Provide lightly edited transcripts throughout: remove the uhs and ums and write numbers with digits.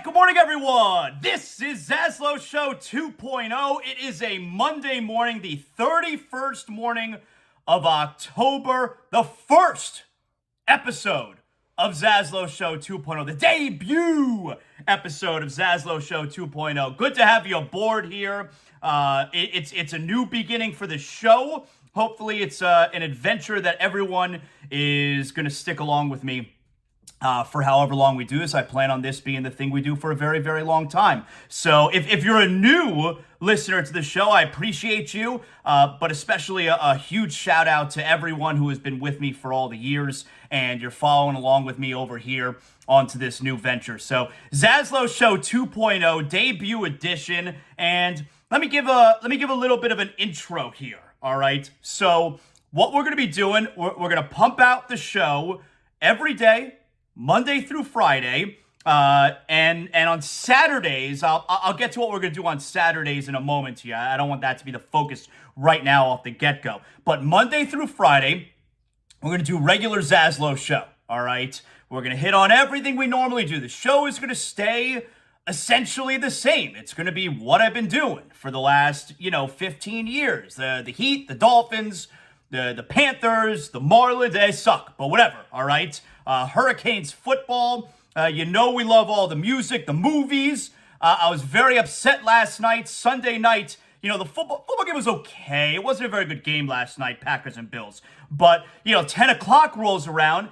Good morning, everyone. This is ZASLOW Show 2.0. It is a Monday morning, the 31st morning of October, the first episode of ZASLOW Show 2.0, the debut episode of ZASLOW Show 2.0. Good to have you aboard here. It's a new beginning for the show. Hopefully, it's an adventure that everyone is going to stick along with me for however long we do this. I plan on this being the thing we do for a very, very long time. So if you're a new listener to the show, I appreciate you, but especially a huge shout out to everyone who has been with me for all the years, and you're following along with me over here onto this new venture. So ZASLOW Show 2.0 debut edition, and let me give a little bit of an intro here. All right. So what we're going to be doing, we're going to pump out the show every day, Monday through Friday, and on Saturdays, I'll get to what we're going to do on Saturdays in a moment here. I don't want that to be the focus right now off the get-go. But Monday through Friday, we're going to do regular ZASLOW Show, all right? We're going to hit on everything we normally do. The show is going to stay essentially the same. It's going to be what I've been doing for the last, 15 years. The Heat, the Dolphins, the Panthers, the Marlins, they suck, but whatever, all right? Hurricanes football, we love all the music, the movies. I was very upset last night, Sunday night. The football game was okay. It wasn't a very good game last night, Packers and Bills. But, 10 o'clock rolls around.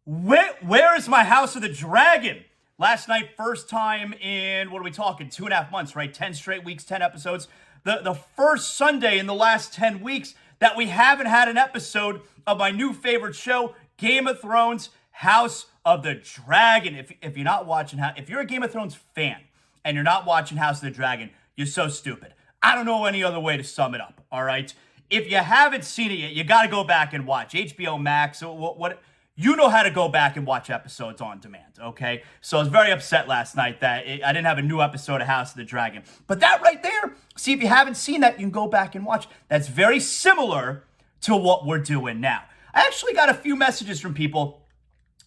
Where is my House of the Dragon? Last night, first time in, what are we talking, 2.5 months, right? 10 straight weeks, 10 episodes. The first Sunday in the last 10 weeks that we haven't had an episode of my new favorite show, Game of Thrones, House of the Dragon. If you're not watching, if you're a Game of Thrones fan and you're not watching House of the Dragon, you're so stupid. I don't know any other way to sum it up, all right? If you haven't seen it yet, you got to go back and watch. HBO Max, what you know how to go back and watch episodes on demand, okay? So I was very upset last night that I didn't have a new episode of House of the Dragon. But that right there, see, if you haven't seen that, you can go back and watch. That's very similar to what we're doing now. I actually got a few messages from people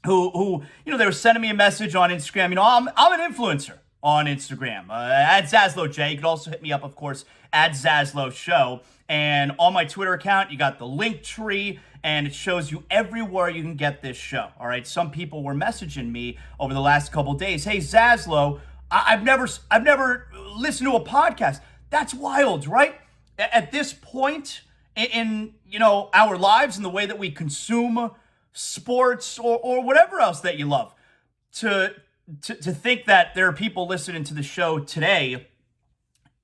who they were sending me a message on Instagram. I'm an influencer on Instagram, at ZASLOW J. You can also hit me up, of course, at ZASLOW Show. And on my Twitter account, you got the link tree, and it shows you everywhere you can get this show. All right. Some people were messaging me over the last couple days. Hey, ZASLOW, I've never listened to a podcast. That's wild, right? At this point in our lives and the way that we consume sports or whatever else that you love, to think that there are people listening to the show today,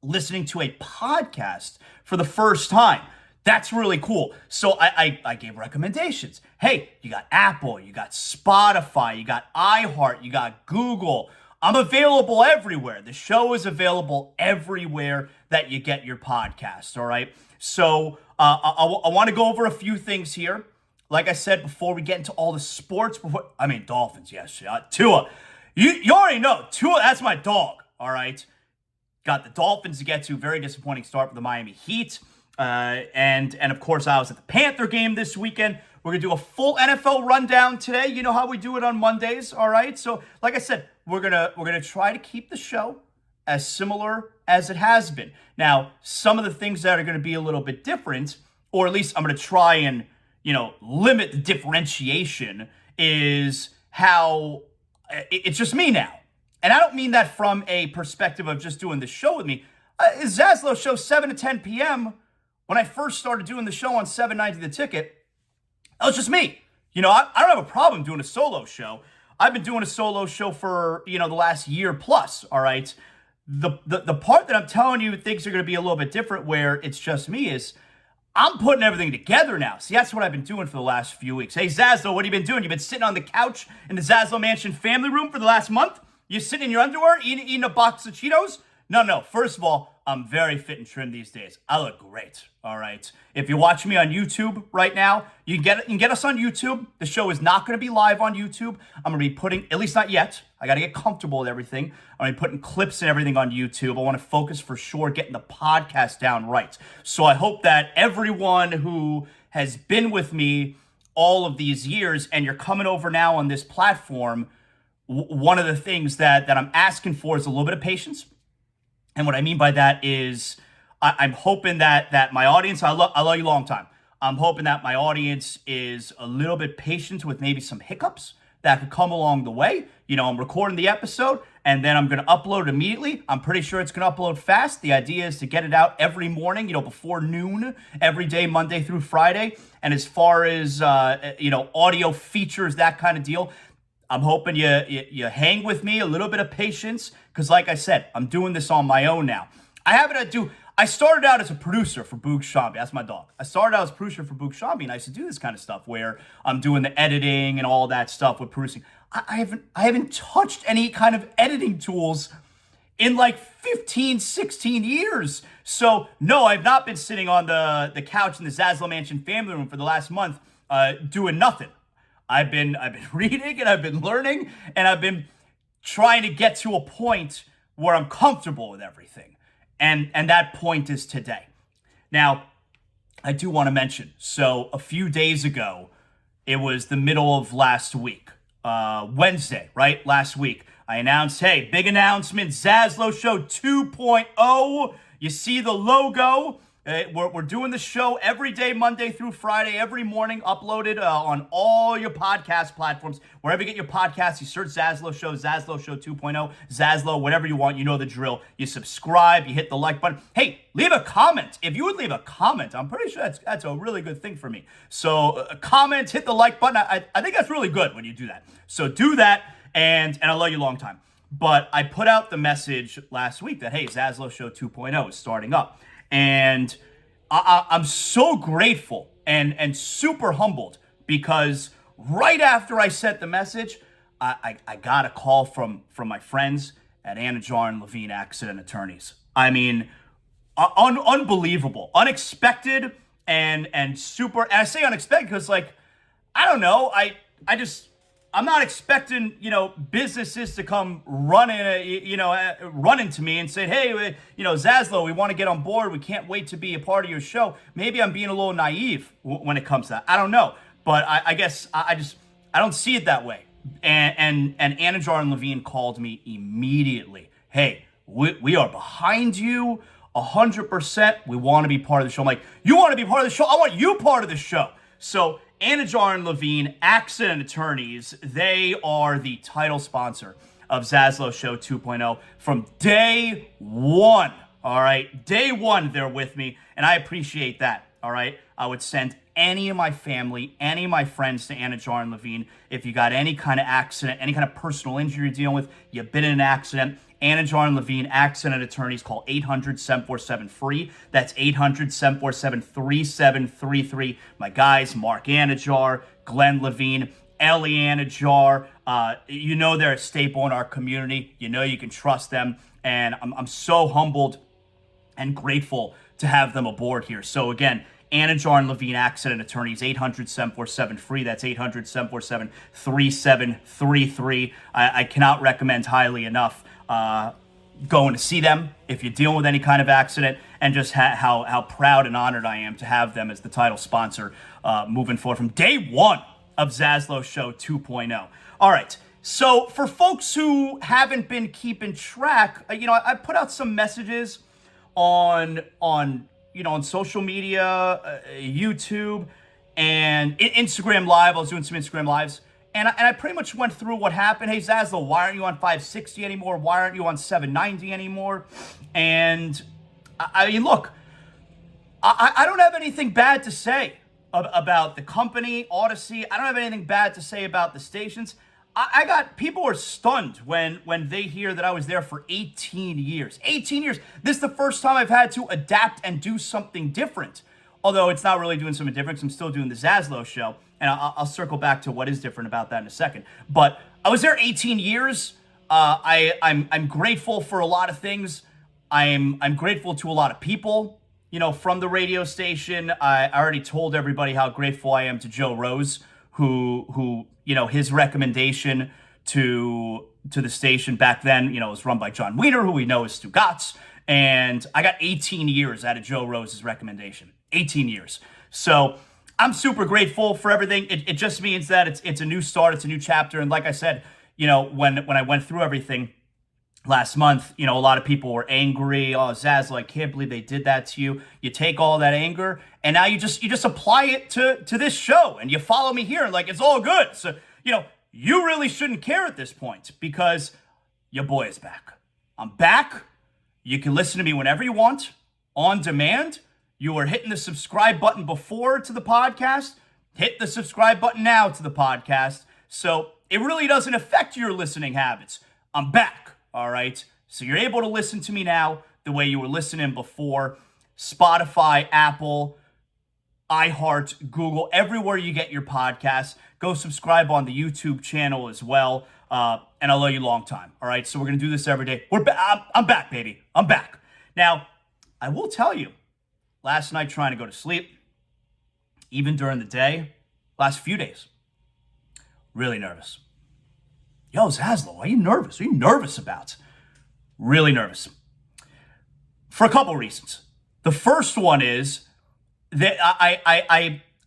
listening to a podcast for the first time. That's really cool. So I gave recommendations. Hey, you got Apple, you got Spotify, you got iHeart, you got Google. I'm available everywhere. The show is available everywhere that you get your podcast, all right? So I want to go over a few things here. Like I said, before we get into all the sports, Dolphins, yes. Tua, you already know. Tua, that's my dog, all right? Got the Dolphins to get to. Very disappointing start for the Miami Heat. And of course, I was at the Panther game this weekend. We're going to do a full NFL rundown today. You know how we do it on Mondays, all right? So, like I said, we're gonna try to keep the show as similar as it has been. Now, some of the things that are going to be a little bit different, or at least I'm going to try and limit the differentiation, is how it's just me now. And I don't mean that from a perspective of just doing the show with me. ZASLOW Show 7 to 10 p.m. When I first started doing the show on 790 The Ticket, that was just me. I don't have a problem doing a solo show. I've been doing a solo show for, the last year plus, all right? The part that I'm telling you things are going to be a little bit different where it's just me is I'm putting everything together now. See, that's what I've been doing for the last few weeks. Hey, ZASLOW, what have you been doing? You've been sitting on the couch in the ZASLOW Mansion family room for the last month? You sitting in your underwear eating a box of Cheetos? No. First of all, I'm very fit and trim these days. I look great, all right? If you're watching me on YouTube right now, you can get us on YouTube. The show is not going to be live on YouTube. I'm going to be putting, at least not yet, I got to get comfortable with everything. I'm going to be putting clips and everything on YouTube. I want to focus for sure getting the podcast down right. So I hope that everyone who has been with me all of these years and you're coming over now on this platform, one of the things that I'm asking for is a little bit of patience. And what I mean by that is I'm hoping that my audience, I love you a long time. I'm hoping that my audience is a little bit patient with maybe some hiccups that could come along the way. I'm recording the episode and then I'm going to upload it immediately. I'm pretty sure it's going to upload fast. The idea is to get it out every morning, before noon, every day, Monday through Friday. And as far as, audio features, that kind of deal, I'm hoping you hang with me, a little bit of patience, because like I said, I'm doing this on my own now. I started out as a producer for Boog Shambi. That's my dog. I started out as a producer for Boog Shambi, and I used to do this kind of stuff where I'm doing the editing and all that stuff with producing. I haven't touched any kind of editing tools in like 15, 16 years. So no, I've not been sitting on the couch in the ZASLOW Mansion family room for the last month doing nothing. I've been reading and I've been learning and I've been trying to get to a point where I'm comfortable with everything. And that point is today. Now, I do want to mention, so a few days ago, it was the middle of last week, Wednesday, right? Last week, I announced, hey, big announcement, ZASLOW Show 2.0. You see the logo. We're doing the show every day, Monday through Friday, every morning, uploaded on all your podcast platforms. Wherever you get your podcasts, you search ZASLOW Show 2.0, ZASLOW, whatever you want. You know the drill. You subscribe, you hit the like button. Hey, leave a comment. If you would leave a comment, I'm pretty sure that's a really good thing for me. So comment, hit the like button. I think that's really good when you do that. So do that, and I love you a long time. But I put out the message last week that, hey, ZASLOW Show 2.0 is starting up. And I'm so grateful and super humbled because right after I sent the message, I got a call from my friends at Anidjar and Levine Accident Attorneys. I mean, unbelievable, unexpected, and super. And I say unexpected because, like, I don't know, I'm not expecting, businesses to come running to me and say, hey, ZASLOW, we want to get on board. We can't wait to be a part of your show. Maybe I'm being a little naive when it comes to that. I don't know. But I guess I don't see it that way. And Anidjar and Levine called me immediately. Hey, we are behind you 100%. We want to be part of the show. I'm like, you want to be part of the show? I want you part of the show. So Anidjar and Levine, Accident Attorneys, they are the title sponsor of ZASLOW Show 2.0 from day one. All right, day one, they're with me, and I appreciate that. All right, I would send any of my family, any of my friends to Anidjar and Levine if you got any kind of accident, any kind of personal injury you're dealing with, you've been in an accident. Anidjar and Levine, Accident Attorneys, call 800-747-FREE. That's 800-747-3733. My guys, Mark Anidjar, Glenn Levine, Ellie Anidjar, they're a staple in our community. You can trust them. And I'm so humbled and grateful to have them aboard here. So again, Anidjar and Levine, Accident Attorneys, 800-747-FREE. That's 800-747-3733. I cannot recommend highly enough going to see them if you're dealing with any kind of accident, and just how proud and honored I am to have them as the title sponsor moving forward from day one of ZASLOW Show 2.0. All right, so for folks who haven't been keeping track, I put out some messages on social media, YouTube, and Instagram Live. I was doing some Instagram Lives. And I pretty much went through what happened. Hey, ZASLOW, why aren't you on 560 anymore? Why aren't you on 790 anymore? And I mean, look, I don't have anything bad to say about the company, Odyssey. I don't have anything bad to say about the stations. People are stunned when they hear that I was there for 18 years. 18 years. This is the first time I've had to adapt and do something different. Although it's not really doing something different. I'm still doing the ZASLOW Show. And I'll circle back to what is different about that in a second. But I was there 18 years. I'm grateful for a lot of things. I'm grateful to a lot of people, from the radio station. I already told everybody how grateful I am to Joe Rose, who his recommendation to the station back then, was run by John Wiener, who we know is Stu Gatz. And I got 18 years out of Joe Rose's recommendation. 18 years. So I'm super grateful for everything. It just means that it's a new start. It's a new chapter. And like I said, when I went through everything last month, a lot of people were angry. Oh, ZASLOW, I can't believe they did that to you. You take all that anger and now you just apply it to this show and you follow me here and like it's all good. So, you really shouldn't care at this point because your boy is back. I'm back. You can listen to me whenever you want, on demand. You were hitting the subscribe button before to the podcast. Hit the subscribe button now to the podcast. So it really doesn't affect your listening habits. I'm back, all right? So you're able to listen to me now the way you were listening before. Spotify, Apple, iHeart, Google, everywhere you get your podcasts. Go subscribe on the YouTube channel as well. And I'll owe you a long time, all right? So we're going to do this every day. I'm back, baby. I'm back. Now, I will tell you, last night trying to go to sleep, even during the day, last few days, really nervous. Yo, ZASLOW, are you nervous? What are you nervous about? Really nervous. For a couple reasons. The first one is that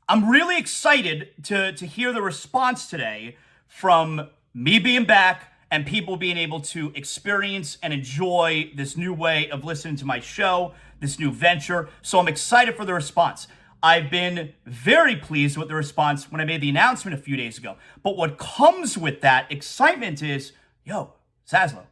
I'm really excited to hear the response today from me being back and people being able to experience and enjoy this new way of listening to my show, this new venture. So I'm excited for the response. I've been very pleased with the response when I made the announcement a few days ago. But what comes with that excitement is, yo, ZASLOW,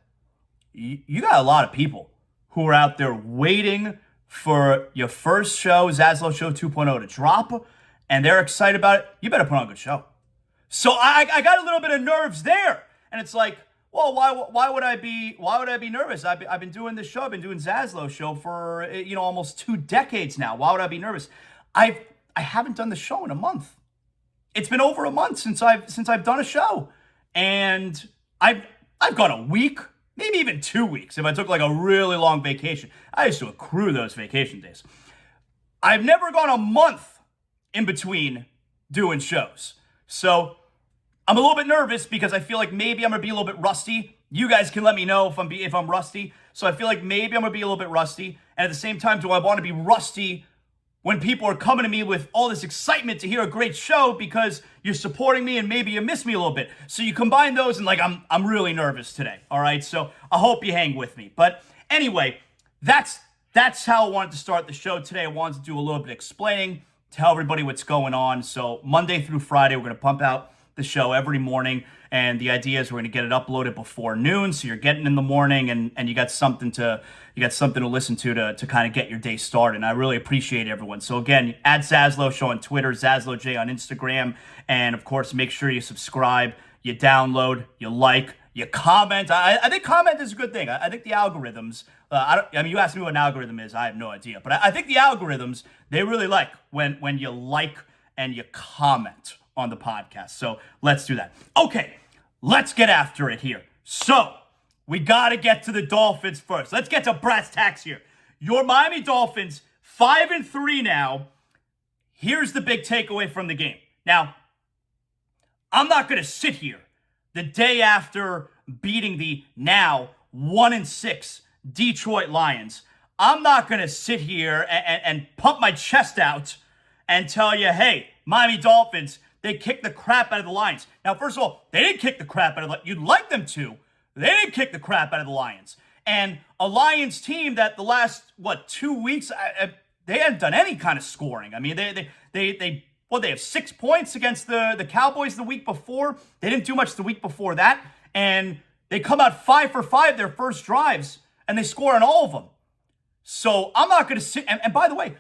you got a lot of people who are out there waiting for your first show, ZASLOW Show 2.0, to drop, and they're excited about it. You better put on a good show. So I got a little bit of nerves there. And it's like, well, why would I be nervous? I've been doing this show. I've been doing ZASLOW Show for almost 2 decades now. Why would I be nervous? I haven't done the show in a month. It's been over a month since I've done a show, and I've gone a week, maybe even 2 weeks if I took like a really long vacation. I used to accrue those vacation days. I've never gone a month in between doing shows, so I'm a little bit nervous because I feel like maybe I'm gonna be a little bit rusty. You guys can let me know if I'm rusty. So I feel like maybe I'm gonna be a little bit rusty, and at the same time, do I want to be rusty when people are coming to me with all this excitement to hear a great show because you're supporting me and maybe you miss me a little bit. So you combine those and like, I'm really nervous today. All right. So I hope you hang with me. But anyway, that's how I wanted to start the show today. I wanted to do a little bit of explaining, tell everybody what's going on. So Monday through Friday, we're going to pump out the show every morning. And the idea is we're going to get it uploaded before noon. So you're getting in the morning and you got something to listen to kind of get your day started. And I really appreciate everyone. So again, at ZASLOW Show on Twitter, ZASLOWJ on Instagram. And of course, make sure you subscribe, you download, you like, you comment. I think comment is a good thing. I think the algorithms, you asked me what an algorithm is. I have no idea. But I think the algorithms, they really like when you like and you comment on the podcast. So let's do that. Okay, let's get after it here. So we got to get to the Dolphins first. Let's get to brass tacks here. Your Miami Dolphins, 5-3 now. Here's the big takeaway from the game. Now, I'm not going to sit here the day after beating the now 1-6 Detroit Lions. I'm not going to sit here and pump my chest out and tell you, hey, Miami Dolphins, they kicked the crap out of the Lions. Now, first of all, they didn't kick the crap out of the Lions. You'd like them to. They didn't kick the crap out of the Lions. And a Lions team that the last, 2 weeks, they hadn't done any kind of scoring. I mean, they have 6 points against the Cowboys the week before. They didn't do much the week before that. And they come out 5 for 5 their first drives, and they score on all of them. So I'm not going to sit. And by the way,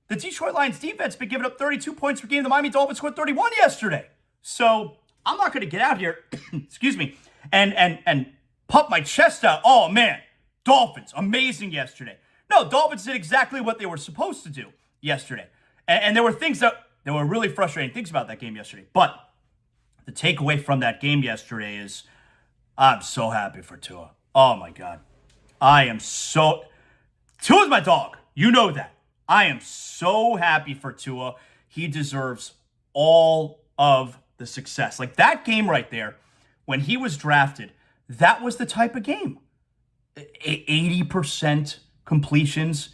the Detroit Lions defense been giving up 32 points per game. The Miami Dolphins scored 31 yesterday. So I'm not going to get out here, excuse me, and pump my chest out. Oh, man, Dolphins, amazing yesterday. No, Dolphins did exactly what they were supposed to do yesterday. And there were things that were really frustrating things about that game yesterday. But the takeaway from that game yesterday is I'm so happy for Tua. Oh, my God. Tua's my dog. You know that. I am so happy for Tua. He deserves all of the success. Like that game right there, when he was drafted, that was the type of game. 80% completions,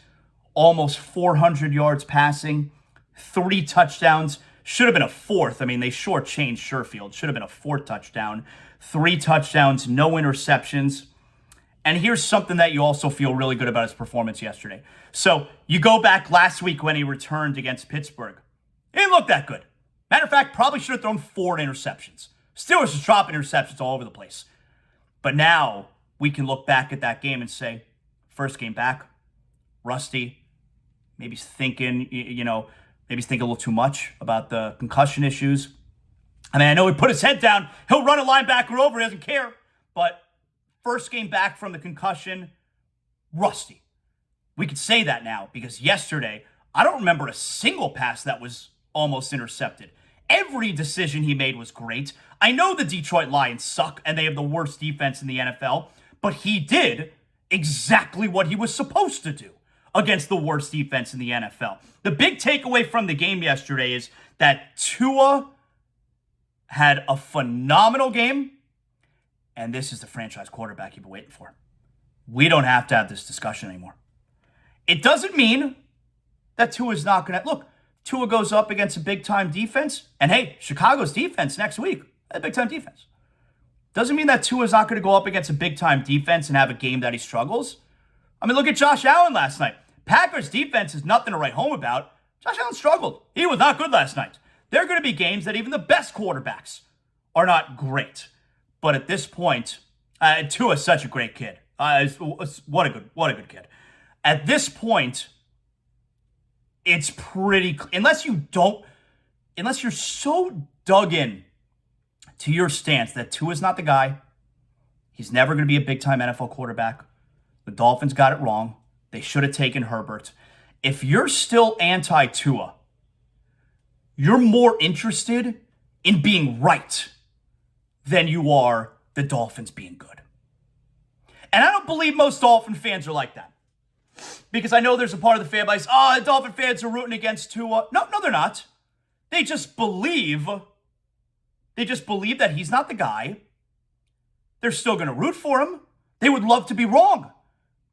almost 400 yards passing, 3 touchdowns. Should have been a fourth. I mean, they shortchanged Sherfield. Should have been a 4th touchdown. 3 touchdowns, no interceptions. And here's something that you also feel really good about his performance yesterday. So you go back last week when he returned against Pittsburgh. He didn't look that good. Matter of fact, probably should have thrown 4 interceptions. Steelers just dropping interceptions all over the place. But now we can look back at that game and say, first game back, rusty. Maybe he's thinking, maybe he's thinking a little too much about the concussion issues. I mean, I know he put his head down. He'll run a linebacker over. He doesn't care. But first game back from the concussion, rusty. We could say that now because yesterday, I don't remember a single pass that was almost intercepted. Every decision he made was great. I know the Detroit Lions suck and they have the worst defense in the NFL, but he did exactly what he was supposed to do against the worst defense in the NFL. The big takeaway from the game yesterday is that Tua had a phenomenal game, and this is the franchise quarterback you've been waiting for. We don't have to have this discussion anymore. It doesn't mean that Tua's not going to... Look, Tua goes up against a big-time defense, and hey, Chicago's defense next week, a big-time defense. Doesn't mean that Tua's not going to go up against a big-time defense and have a game that he struggles. I mean, look at Josh Allen last night. Packers defense is nothing to write home about. Josh Allen struggled. He was not good last night. There are going to be games that even the best quarterbacks are not great. But at this point, Tua's such a great kid. What a good kid. At this point, it's pretty, unless you're so dug in to your stance that Tua's not the guy. He's never going to be a big-time NFL quarterback. The Dolphins got it wrong. They should have taken Herbert. If you're still anti-Tua, you're more interested in being right than you are the Dolphins being good. And I don't believe most Dolphin fans are like that. Because I know there's a part of the fan base, the Dolphin fans are rooting against Tua. No, they're not. They just believe that he's not the guy. They're still going to root for him. They would love to be wrong,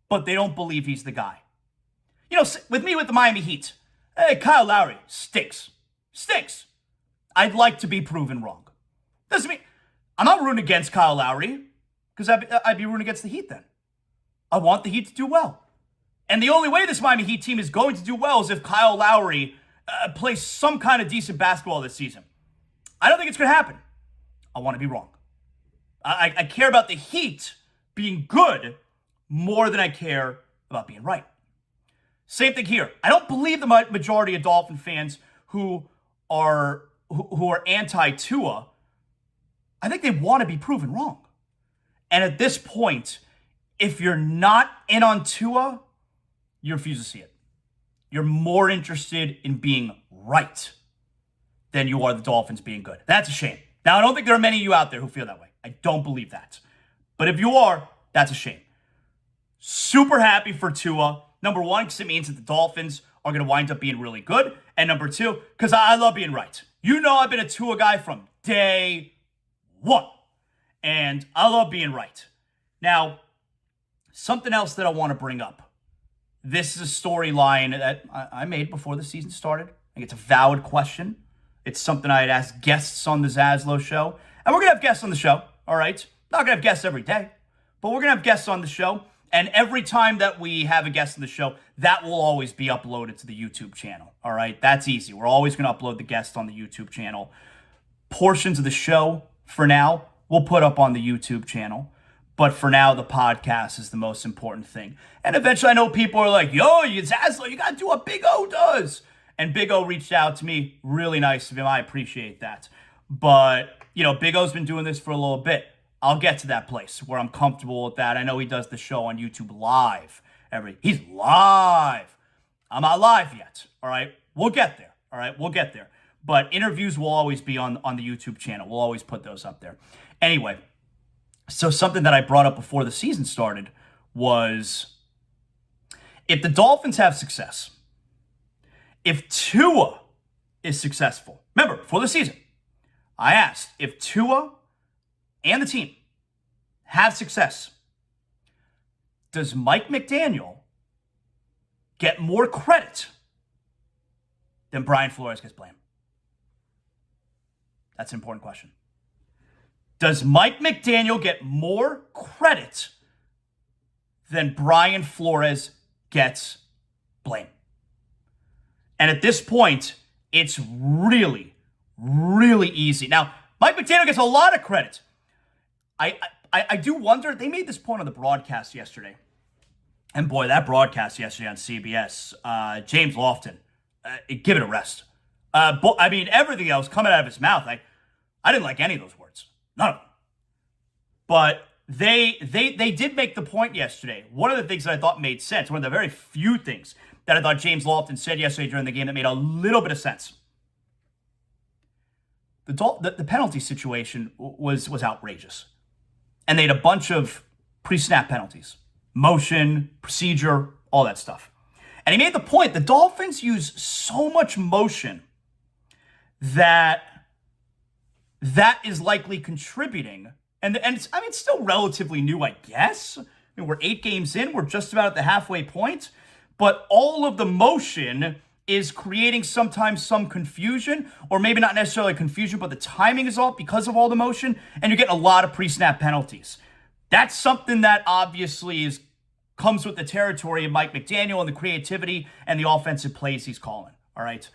but they don't believe he's the guy. With me with the Miami Heat, Kyle Lowry stinks. I'd like to be proven wrong. Doesn't mean I'm not rooting against Kyle Lowry because I'd be rooting against the Heat then. I want the Heat to do well. And the only way this Miami Heat team is going to do well is if Kyle Lowry plays some kind of decent basketball this season. I don't think it's going to happen. I want to be wrong. I care about the Heat being good more than I care about being right. Same thing here. I don't believe the majority of Dolphin fans who are anti-Tua. I think they want to be proven wrong. And at this point, if you're not in on Tua, you refuse to see it. You're more interested in being right than you are the Dolphins being good. That's a shame. Now, I don't think there are many of you out there who feel that way. I don't believe that. But if you are, that's a shame. Super happy for Tua. Number one, because it means that the Dolphins are going to wind up being really good. And number two, because I love being right. You know I've been a Tua guy from day one. And I love being right. Now, something else that I want to bring up. This is a storyline that I made before the season started. I think it's a valid question. It's something I had asked guests on the ZASLOW show. And we're going to have guests on the show, all right? Not going to have guests every day, but we're going to have guests on the show. And every time that we have a guest on the show, that will always be uploaded to the YouTube channel, all right? That's easy. We're always going to upload the guest on the YouTube channel. Portions of the show, for now, we'll put up on the YouTube channel. But for now, the podcast is the most important thing. And eventually, I know people are like, yo, ZASLOW, you got to do what Big O does. And Big O reached out to me. Really nice of him. I appreciate that. But, Big O's been doing this for a little bit. I'll get to that place where I'm comfortable with that. I know he does the show on YouTube live. He's live. I'm not live yet. All right. We'll get there. All right. We'll get there. But interviews will always be on the YouTube channel. We'll always put those up there. Anyway, so something that I brought up before the season started was if the Dolphins have success, if Tua is successful, remember, before the season, I asked if Tua and the team have success, does Mike McDaniel get more credit than Brian Flores gets blamed? That's an important question. Does Mike McDaniel get more credit than Brian Flores gets blame? And at this point, it's really, really easy. Now, Mike McDaniel gets a lot of credit. I do wonder, they made this point on the broadcast yesterday. And boy, that broadcast yesterday on CBS, James Lofton, give it a rest. I mean, everything else coming out of his mouth, I didn't like any of those words. None of them. But they did make the point yesterday. One of the things that I thought made sense, one of the very few things that I thought James Lofton said yesterday during the game that made a little bit of sense. The penalty situation was outrageous. And they had a bunch of pre-snap penalties. Motion, procedure, all that stuff. And he made the point, the Dolphins use so much motion that is likely contributing. And it's still relatively new, I guess. I mean, we're 8 games in. We're just about at the halfway point. But all of the motion is creating sometimes some confusion, or maybe not necessarily confusion, but the timing is off because of all the motion, and you're getting a lot of pre-snap penalties. That's something that obviously comes with the territory of Mike McDaniel and the creativity and the offensive plays he's calling, all right?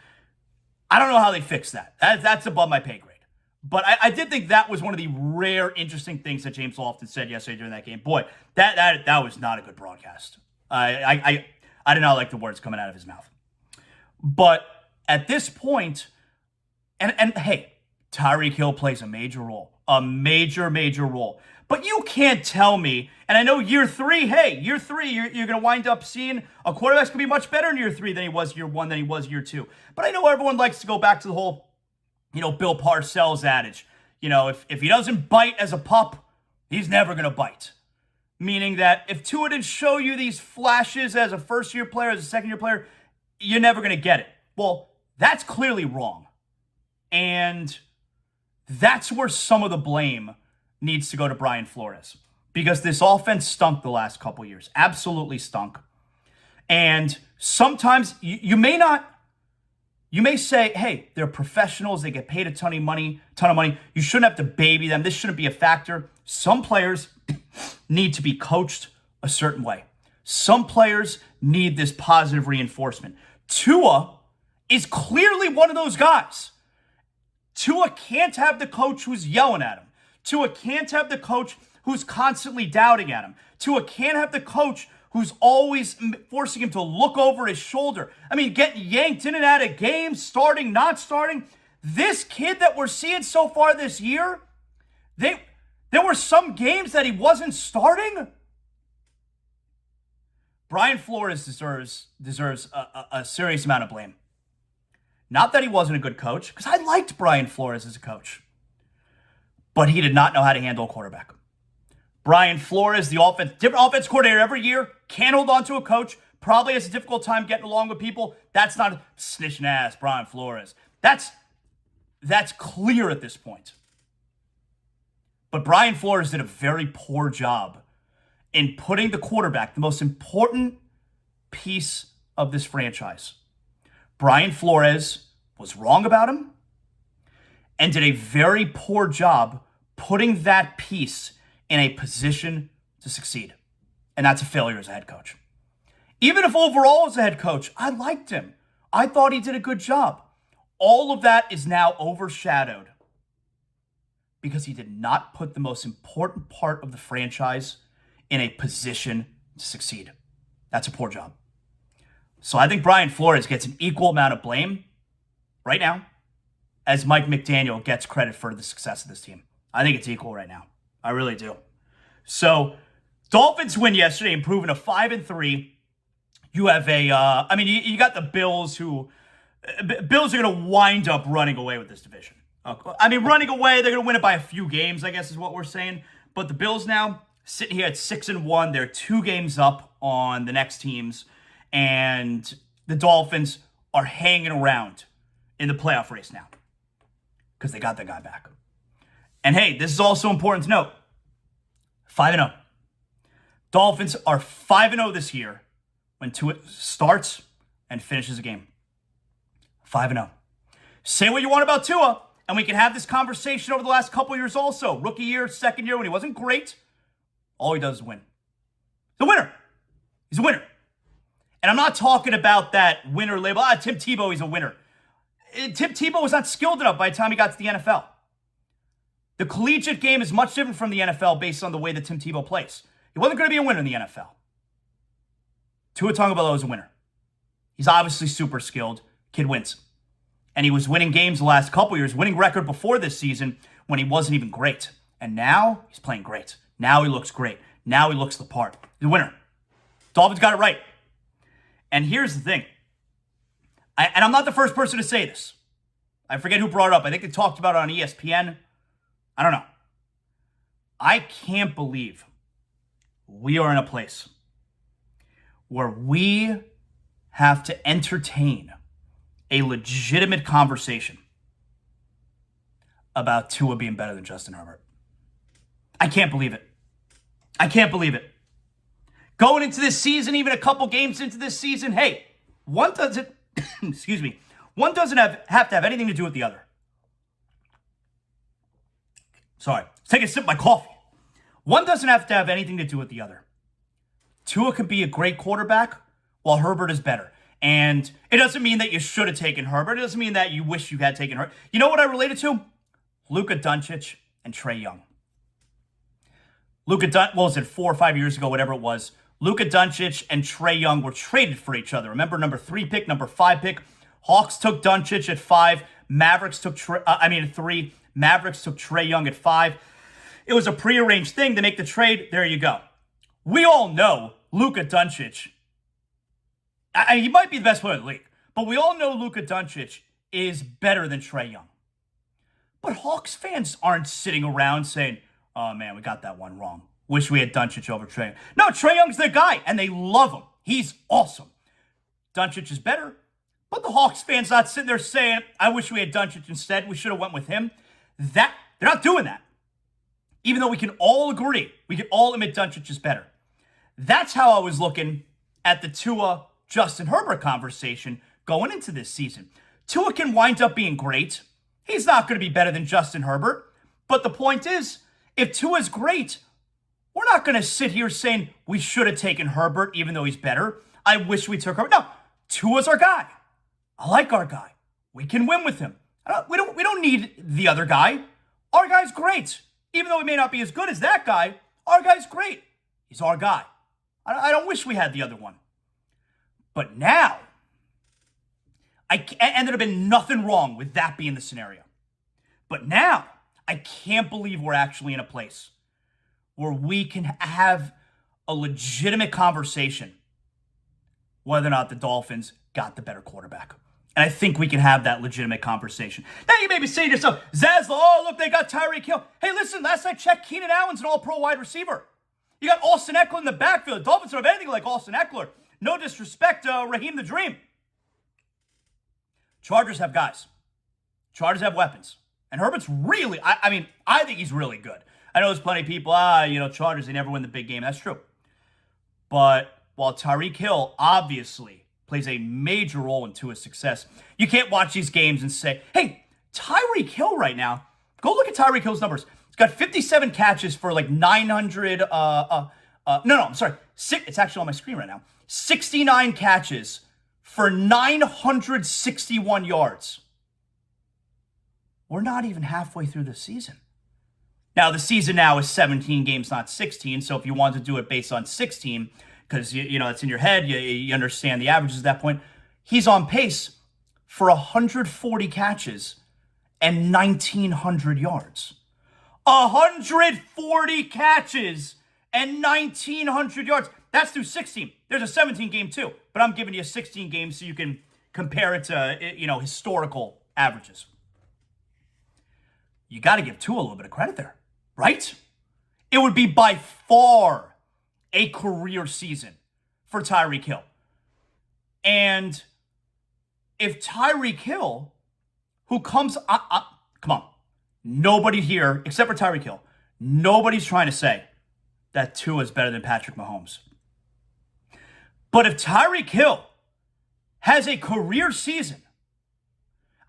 I don't know how they fix that. That's above my pay grade. But I did think that was one of the rare, interesting things that James Lofton said yesterday during that game. Boy, that was not a good broadcast. I did not like the words coming out of his mouth. But at this point, and hey, Tyreek Hill plays a major role. A major, major role. But you can't tell me, and I know year three, you're going to wind up seeing a quarterback's going to be much better in year 3 than he was year 1, than he was year 2. But I know everyone likes to go back to the whole, Bill Parcells adage. If he doesn't bite as a pup, he's never going to bite. Meaning that if Tua didn't show you these flashes as a first-year player, as a second-year player, you're never going to get it. Well, that's clearly wrong. And that's where some of the blame needs to go to Brian Flores, because this offense stunk the last couple years. Absolutely stunk. And sometimes you may say, hey, they're professionals. They get paid a ton of money. You shouldn't have to baby them. This shouldn't be a factor. Some players need to be coached a certain way. Some players need this positive reinforcement. Tua is clearly one of those guys. Tua can't have the coach who's yelling at him. Tua can't have the coach who's constantly doubting at him. Tua can't have the coach who's always forcing him to look over his shoulder. Getting yanked in and out of games, starting, not starting. This kid that we're seeing so far this year, there were some games that he wasn't starting. Brian Flores deserves a serious amount of blame. Not that he wasn't a good coach, because I liked Brian Flores as a coach. But he did not know how to handle a quarterback. Brian Flores, different offense coordinator every year, can't hold on to a coach, probably has a difficult time getting along with people. That's not a snitching ass, Brian Flores. That's clear at this point. But Brian Flores did a very poor job in putting the quarterback, the most important piece of this franchise. Brian Flores was wrong about him and did a very poor job putting that piece in a position to succeed. And that's a failure as a head coach. Even if overall as a head coach, I liked him. I thought he did a good job. All of that is now overshadowed because he did not put the most important part of the franchise in a position to succeed. That's a poor job. So I think Brian Flores gets an equal amount of blame right now as Mike McDaniel gets credit for the success of this team. I think it's equal right now. I really do. So Dolphins win yesterday, improving to 5-3. You have you got the Bills Bills are going to wind up running away with this division. Running away, they're going to win it by a few games, I guess is what we're saying. But the Bills now sitting here at 6-1. They're 2 games up on the next teams. And the Dolphins are hanging around in the playoff race now because they got that guy back. And hey, this is also important to note. 5-0. Dolphins are 5-0 this year when Tua starts and finishes a game. 5-0. Say what you want about Tua. And we can have this conversation over the last couple years also. Rookie year, second year, when he wasn't great, all he does is win. The winner. He's a winner. And I'm not talking about that winner label. Tim Tebow, he's a winner. Tim Tebow was not skilled enough by the time he got to the NFL. The collegiate game is much different from the NFL based on the way that Tim Tebow plays. He wasn't going to be a winner in the NFL. Tua Tagovailoa is a winner. He's obviously super skilled. Kid wins. And he was winning games the last couple years, winning record before this season when he wasn't even great. And now he's playing great. Now he looks great. Now he looks the part. He's a winner. Dolphins got it right. And here's the thing. And I'm not the first person to say this. I forget who brought it up. I think they talked about it on ESPN. I don't know. I can't believe we are in a place where we have to entertain a legitimate conversation about Tua being better than Justin Herbert. I can't believe it. I can't believe it. Going into this season, even a couple games into this season, hey, one doesn't, excuse me, one doesn't have to have anything to do with the other. Sorry, let's take a sip of my coffee. One doesn't have to have anything to do with the other. Tua can be a great quarterback while Herbert is better. And it doesn't mean that you should have taken Herbert. It doesn't mean that you wish you had taken Herbert. You know what I related to? Luka Doncic and Trae Young. What was it, 4 or 5 years ago, whatever it was. Luka Doncic and Trae Young were traded for each other. Remember, number 3 pick, number 5 pick. Hawks took Doncic at 5. Mavericks took 3. Mavericks took Trae Young at 5. It was a prearranged thing to make the trade. There you go. We all know Luka Doncic. He might be the best player in the league, but we all know Luka Doncic is better than Trae Young. But Hawks fans aren't sitting around saying, oh man, we got that one wrong. Wish we had Doncic over Trae Young. No, Trae Young's their guy, and they love him. He's awesome. Doncic is better, but the Hawks fans not sitting there saying, I wish we had Doncic instead. We should have went with him. They're not doing that. Even though we can all agree, we can all admit Doncic is better. That's how I was looking at the Tua-Justin Herbert conversation going into this season. Tua can wind up being great. He's not going to be better than Justin Herbert. But the point is, if Tua's great, we're not going to sit here saying we should have taken Herbert even though he's better. I wish we took Herbert. No, Tua's our guy. I like our guy. We can win with him. We don't need the other guy. Our guy's great. Even though he may not be as good as that guy, our guy's great. He's our guy. I don't wish we had the other one. But now, and there'd have been nothing wrong with that being the scenario. But now, I can't believe we're actually in a place where we can have a legitimate conversation whether or not the Dolphins got the better quarterback. And I think we can have that legitimate conversation. Now you may be saying to yourself, ZASLOW, oh, look, they got Tyreek Hill. Hey, listen, last I checked, Keenan Allen's an all-pro wide receiver. You got Austin Eckler in the backfield. The Dolphins don't have anything like Austin Eckler. No disrespect to Raheem the Dream. Chargers have guys. Chargers have weapons. And Herbert's really, I think he's really good. I know there's plenty of people, Chargers, they never win the big game. That's true. But while Tyreek Hill obviously plays a major role in Tua's success, you can't watch these games and say, hey, Tyreek Hill right now, go look at Tyreek Hill's numbers. He's got 57 catches for like 900, it's actually on my screen right now. 69 catches for 961 yards. We're not even halfway through the season. Now, the season now is 17 games, not 16. So if you want to do it based on 16, because it's in your head, you understand the averages at that point, he's on pace for 140 catches and 1,900 yards. 140 catches and 1,900 yards. That's through 16. There's a 17 game too, but I'm giving you a 16 game so you can compare it to, historical averages. You got to give Tua a little bit of credit there, right? It would be by far a career season for Tyreek Hill. And if Tyreek Hill, who comes, come on, nobody here, except for Tyreek Hill, nobody's trying to say that Tua is better than Patrick Mahomes. But if Tyreek Hill has a career season,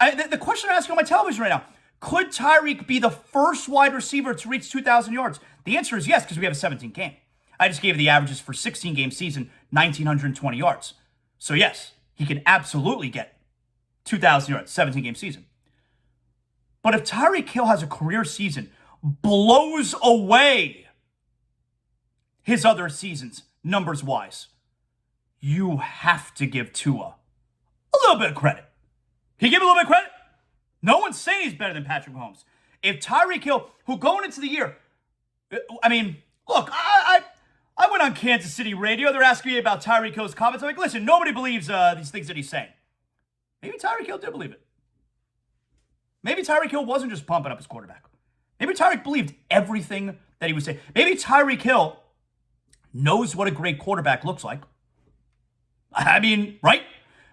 the question I'm asking on my television right now, Could Tyreek be the first wide receiver to reach 2,000 yards? The answer is yes, because we have a 17 game. I just gave the averages for 16-game season, 1,920 yards. So yes, he can absolutely get 2,000 yards, 17-game season. But if Tyreek Hill has a career season, blows away his other seasons, numbers-wise, you have to give Tua a little bit of credit. Can you give him a little bit of credit? No one's saying he's better than Patrick Mahomes. If Tyreek Hill, who going into the year, I mean, look, I went on Kansas City radio. They're asking me about Tyreek Hill's comments. I'm like, listen, nobody believes these things that he's saying. Maybe Tyreek Hill did believe it. Maybe Tyreek Hill wasn't just pumping up his quarterback. Maybe Tyreek believed everything that he was saying. Maybe Tyreek Hill knows what a great quarterback looks like. I mean, right?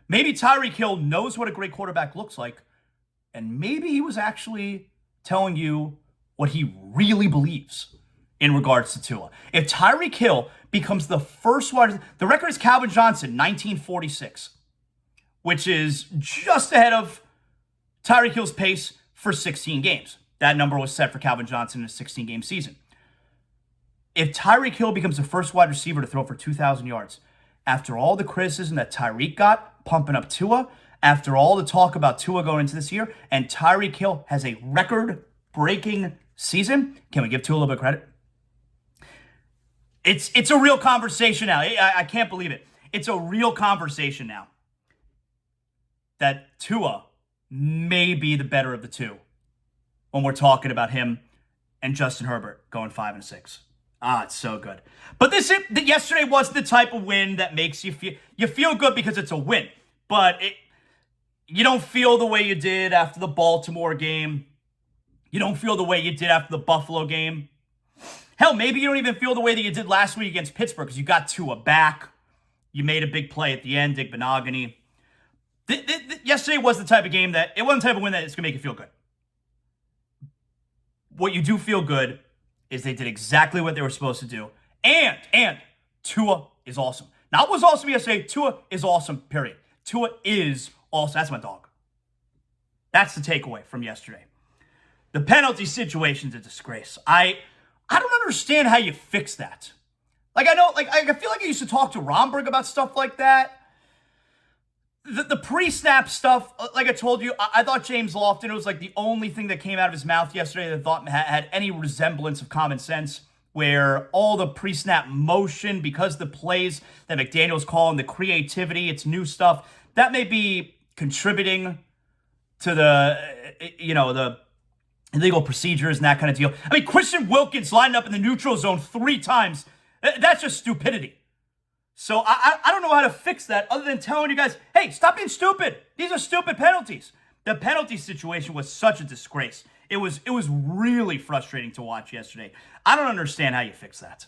Maybe Tyreek Hill knows what a great quarterback looks like. And maybe he was actually telling you what he really believes in regards to Tua. If Tyreek Hill becomes the first wide, the record is Calvin Johnson, 1946, which is just ahead of Tyreek Hill's pace for 16 games. That number was set for Calvin Johnson in a 16-game season. If Tyreek Hill becomes the first wide receiver to throw for 2,000 yards, after all the criticism that Tyreek got, pumping up Tua, after all the talk about Tua going into this year, and Tyreek Hill has a record-breaking season, can we give Tua a little bit of credit? It's a real conversation now. I can't believe it. It's a real conversation now that Tua may be the better of the two when we're talking about him and Justin Herbert going 5-6. It's so good. But yesterday wasn't the type of win that makes you feel good because it's a win. But you don't feel the way you did after the Baltimore game. You don't feel the way you did after the Buffalo game. Hell, maybe you don't even feel the way that you did last week against Pittsburgh because you got Tua back. You made a big play at the end, Dick Benogany. Yesterday was the type of game that, it wasn't the type of win that it's going to make you feel good. What you do feel good is they did exactly what they were supposed to do. And Tua is awesome. Not was awesome yesterday. Tua is awesome, period. Tua is awesome. That's my dog. That's the takeaway from yesterday. The penalty situation's a disgrace. I don't understand how you fix that. Like, I feel like I used to talk to Romberg about stuff like that. The pre-snap stuff, like I told you, I thought James Lofton, it was like the only thing that came out of his mouth yesterday that I thought had any resemblance of common sense, where all the pre-snap motion, because the plays that McDaniel's calling, the creativity, it's new stuff, that may be contributing to the illegal procedures and that kind of deal. I mean, Christian Wilkins lining up in the neutral zone 3 times, that's just stupidity. So I don't know how to fix that other than telling you guys, hey, stop being stupid. These are stupid penalties. The penalty situation was such a disgrace. It was really frustrating to watch yesterday. I don't understand how you fix that.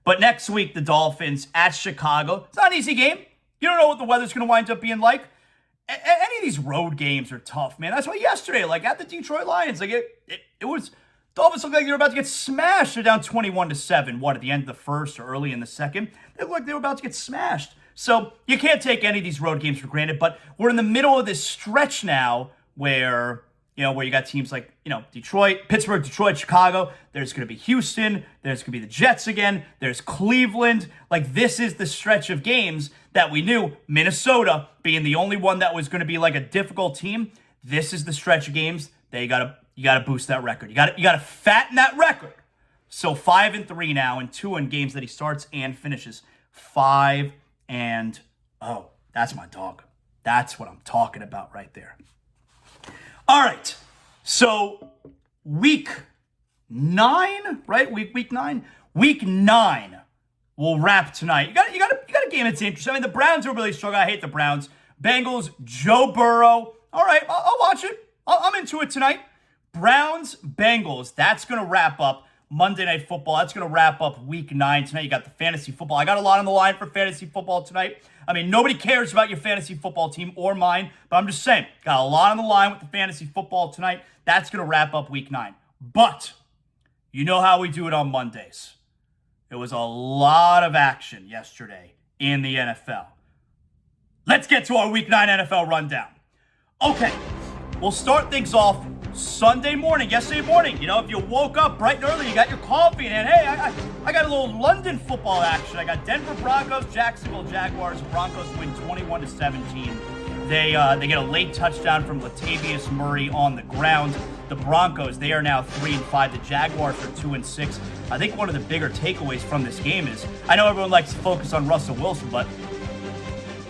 But next week, the Dolphins at Chicago. It's not an easy game. You don't know what the weather's going to wind up being like. Any of these road games are tough, man. That's why yesterday, like at the Detroit Lions, like it was, Dolphins looked like they were about to get smashed. They're down 21-7. What, at the end of the first or early in the second? They looked like they were about to get smashed. So you can't take any of these road games for granted, but we're in the middle of this stretch now where you got teams like, Detroit, Pittsburgh, Detroit, Chicago. There's going to be Houston. There's going to be the Jets again. There's Cleveland. Like, this is the stretch of games that we knew, Minnesota being the only one that was going to be like a difficult team. This is the stretch of games that you got to boost that record. You got to fatten that record. So 5-3 now, and 2 in games that he starts and finishes. 5-0. That's my dog. That's what I'm talking about right there. All right. So week 9, right? Week 9. Week 9 will wrap tonight. You got a game that's interesting. I mean, the Browns are really strong. I hate the Browns. Bengals, Joe Burrow. All right, I'll watch it. I'm into it tonight. Browns, Bengals. That's going to wrap up Monday Night Football. That's going to wrap up Week 9 tonight. You got the fantasy football. I got a lot on the line for fantasy football tonight. I mean, nobody cares about your fantasy football team or mine, but I'm just saying, got a lot on the line with the fantasy football tonight. That's going to wrap up Week 9. But you know how we do it on Mondays. There was a lot of action yesterday in the NFL. Let's get to our Week 9 NFL rundown. Okay, we'll start things off Sunday morning, yesterday morning, you know, if you woke up bright and early, you got your coffee, and hey, I got a little London football action. I got Denver Broncos, Jacksonville Jaguars. Broncos win 21-17. They get a late touchdown from Latavius Murray on the ground. The Broncos, they are now 3-5. The Jaguars are 2-6. I think one of the bigger takeaways from this game is, I know everyone likes to focus on Russell Wilson, but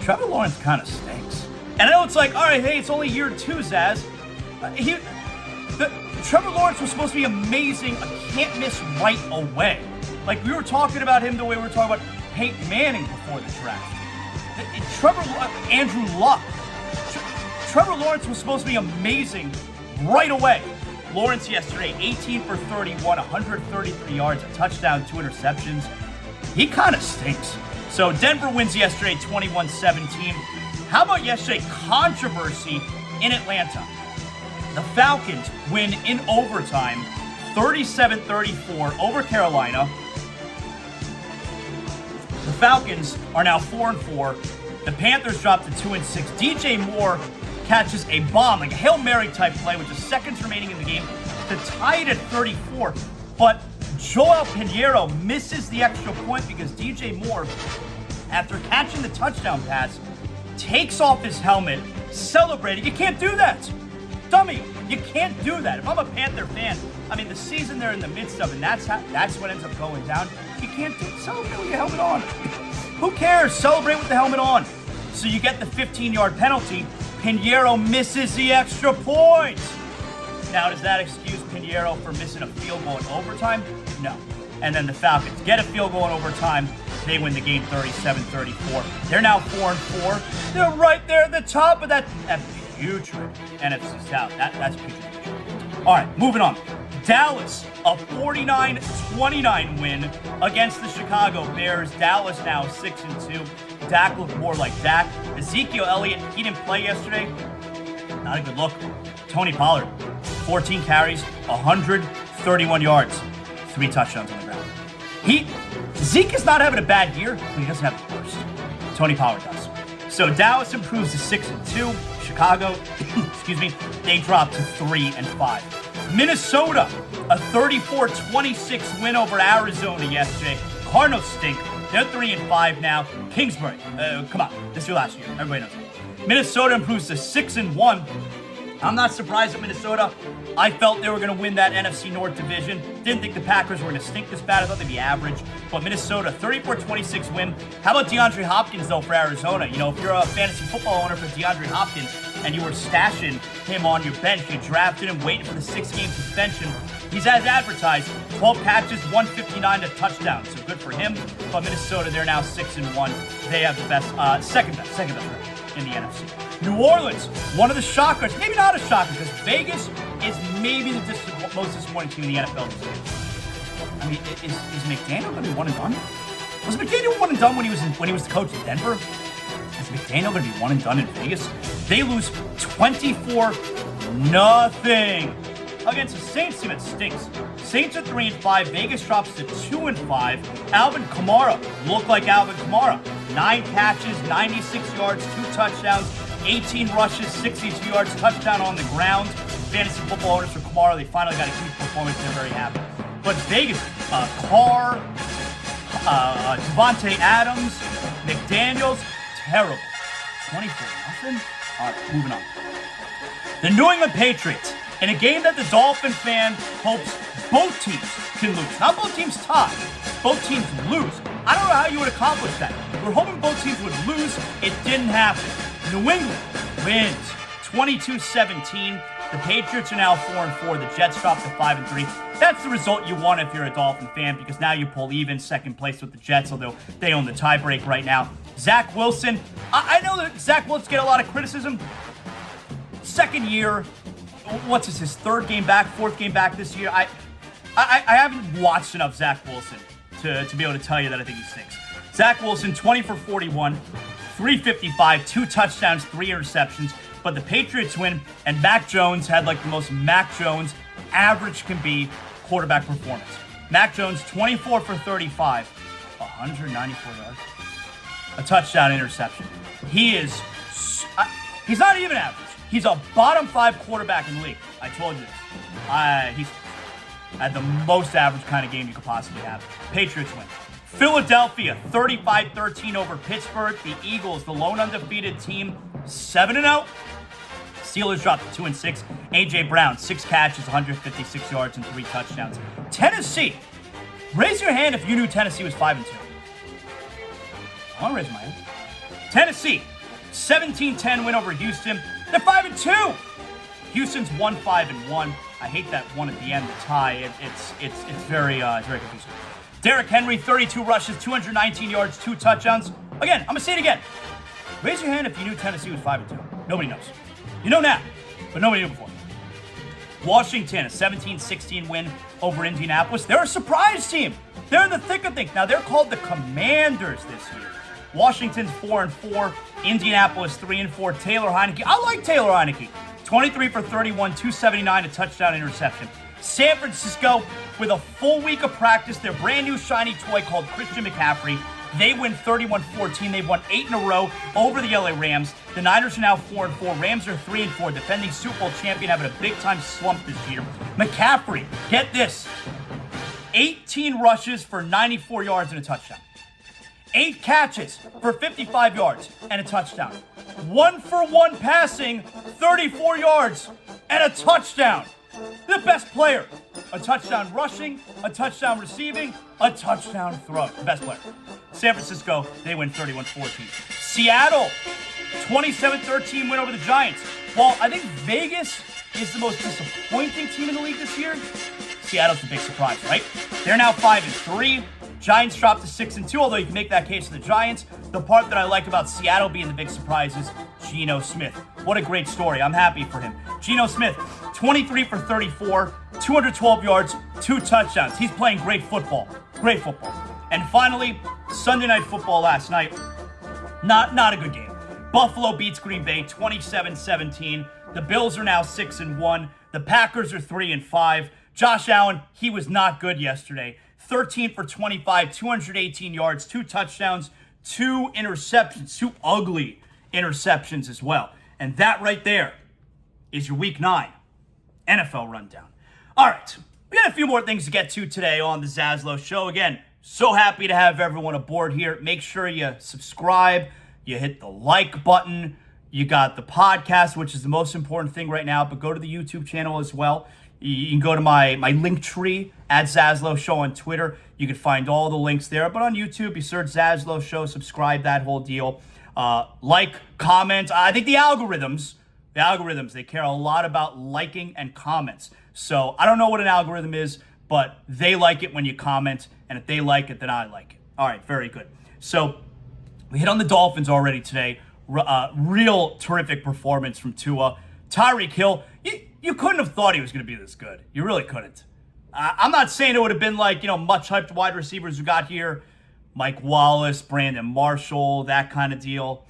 Trevor Lawrence kind of stinks. And I know it's like, all right, hey, it's only year 2, Zaz. Trevor Lawrence was supposed to be amazing, a can't miss right away. Like, we were talking about him the way we were talking about Peyton Manning before the draft. Andrew Luck. Trevor Lawrence was supposed to be amazing right away. Lawrence yesterday, 18 for 31, 133 yards, a touchdown, 2 interceptions. He kind of stinks. So Denver wins yesterday, 21-17. How about yesterday? Controversy in Atlanta. The Falcons win in overtime, 37-34 over Carolina. The Falcons are now 4-4. The Panthers drop to 2-6. DJ Moore catches a bomb, like a Hail Mary type play with just seconds remaining in the game to tie it at 34. But Joel Pinheiro misses the extra point because DJ Moore, after catching the touchdown pass, takes off his helmet, celebrating. You can't do that. Dummy, you can't do that. If I'm a Panther fan, I mean, the season they're in the midst of, and that's what ends up going down. You can't celebrate with your helmet on. Who cares? Celebrate with the helmet on. So you get the 15-yard penalty. Pinheiro misses the extra point. Now, does that excuse Pinheiro for missing a field goal in overtime? No. And then the Falcons get a field goal in overtime. They win the game 37-34. They're now 4-4. They're right there at the top of that putrid NFC South. That's putrid. All right, moving on. Dallas, a 49-29 win against the Chicago Bears. Dallas now 6-2. Dak looked more like Dak. Ezekiel Elliott, he didn't play yesterday. Not a good look. Tony Pollard, 14 carries, 131 yards, 3 touchdowns on the ground. Zeke is not having a bad year, but he doesn't have the worst. Tony Pollard does. So Dallas improves to 6-2. Chicago, they drop to 3-5. Minnesota, a 34-26 win over Arizona yesterday. Cardinals stink. They're 3-5 now. Kingsbury, come on, this is your last year. Everybody knows it. Minnesota improves to 6-1. I'm not surprised at Minnesota. I felt they were going to win that NFC North division. Didn't think the Packers were going to stink this bad. I thought they'd be average. But Minnesota, 34-26 win. How about DeAndre Hopkins, though, for Arizona? You know, if you're a fantasy football owner for DeAndre Hopkins and you were stashing him on your bench, you drafted him, waiting for the 6-game suspension, he's as advertised. 12 catches, 159 to touchdown. So good for him. But Minnesota, they're now 6-1. They have the best, second best record in the NFC. New Orleans, one of the shockers, maybe not a shocker, because Vegas is maybe the most disappointing team in the NFL this year. I mean, is McDaniel going to be one and done? Was McDaniel one and done when he was the coach in Denver? Is McDaniel going to be one and done in Vegas? They lose 24-0 against the Saints team that stinks. Saints are 3-5. Vegas drops to 2-5. Alvin Kamara looked like Alvin Kamara. 9 catches, 96 yards, 2 touchdowns, 18 rushes, 62 yards, touchdown on the ground. Fantasy football owners for Kamara, they finally got a huge performance. They're very happy. But Vegas, Carr, Devontae Adams, McDaniels, terrible. 24-0. All right, moving on. The New England Patriots, in a game that the Dolphin fan hopes both teams can lose. Not both teams tie, both teams lose. I don't know how you would accomplish that. We're hoping both teams would lose. It didn't happen. New England wins 22-17. The Patriots are now 4-4. The Jets drop to 5-3. That's the result you want if you're a Dolphin fan, because now you pull even second place with the Jets, although they own the tiebreak right now. Zach Wilson. I know that Zach Wilson get a lot of criticism. Second year. What's this, his third game back, fourth game back this year? I haven't watched enough Zach Wilson to be able to tell you that I think he stinks. Zach Wilson, 20 for 41, 355, 2 touchdowns, 3 interceptions. But the Patriots win, and Mac Jones had like the most Mac Jones average can be quarterback performance. Mac Jones, 24 for 35, 194 yards, a touchdown, interception. He's not even average. He's a bottom 5 quarterback in the league. I told you this. He's had the most average kind of game you could possibly have. Patriots win. Philadelphia, 35-13 over Pittsburgh. The Eagles, the lone undefeated team, 7-0. Steelers dropped to 2-6. A.J. Brown, 6 catches, 156 yards, and 3 touchdowns. Tennessee, raise your hand if you knew Tennessee was 5-2. I want to raise my hand. Tennessee, 17-10 win over Houston. They're 5-2. Houston's 1-5-1. I hate that one at the end, the tie. It's very confusing. Derrick Henry, 32 rushes, 219 yards, 2 touchdowns. Again, I'm going to say it again. Raise your hand if you knew Tennessee was 5-2. Nobody knows. You know now, but nobody knew before. Washington, a 17-16 win over Indianapolis. They're a surprise team. They're in the thick of things. Now, they're called the Commanders this year. Washington's 4-4. Indianapolis 3-4. Taylor Heineke. I like Taylor Heineke. 23 for 31, 279, a touchdown interception. San Francisco, with a full week of practice, their brand new shiny toy called Christian McCaffrey. They win 31-14. They've won 8 in a row over the LA Rams. The Niners are now 4-4. Rams are 3-4. Defending Super Bowl champion, having a big-time slump this year. McCaffrey, get this. 18 rushes for 94 yards and a touchdown. 8 catches for 55 yards and a touchdown. 1-for-1 passing, 34 yards and a touchdown. The best player. A touchdown rushing, a touchdown receiving, a touchdown throw. The best player. San Francisco, they win 31-14. Seattle, 27-13 win over the Giants. While I think Vegas is the most disappointing team in the league this year, Seattle's the big surprise, right? They're now 5-3. Giants dropped to 6-2, although you can make that case for the Giants. The part that I like about Seattle being the big surprise is Geno Smith. What a great story. I'm happy for him. Geno Smith, 23 for 34, 212 yards, 2 touchdowns. He's playing great football. Great football. And finally, Sunday Night Football last night. Not a good game. Buffalo beats Green Bay 27-17. The Bills are now 6-1. The Packers are 3-5. Josh Allen, he was not good yesterday. 13 for 25, 218 yards, 2 touchdowns, 2 interceptions, 2 ugly interceptions as well. And that right there is your Week 9 NFL rundown. All right, we got a few more things to get to today on the ZASLOW Show. Again, so happy to have everyone aboard here. Make sure you subscribe, you hit the like button. You got the podcast, which is the most important thing right now, but go to the YouTube channel as well. You can go to my link tree at ZASLOW Show on Twitter. You can find all the links there. But on YouTube, you search ZASLOW Show, subscribe, that whole deal. Like, comment. I think the algorithms, they care a lot about liking and comments. So I don't know what an algorithm is, but they like it when you comment. And if they like it, then I like it. All right, very good. So we hit on the Dolphins already today. Real terrific performance from Tua. Tyreek Hill, you couldn't have thought he was going to be this good. You really couldn't. I'm not saying it would have been like, much hyped wide receivers who got here. Mike Wallace, Brandon Marshall, that kind of deal.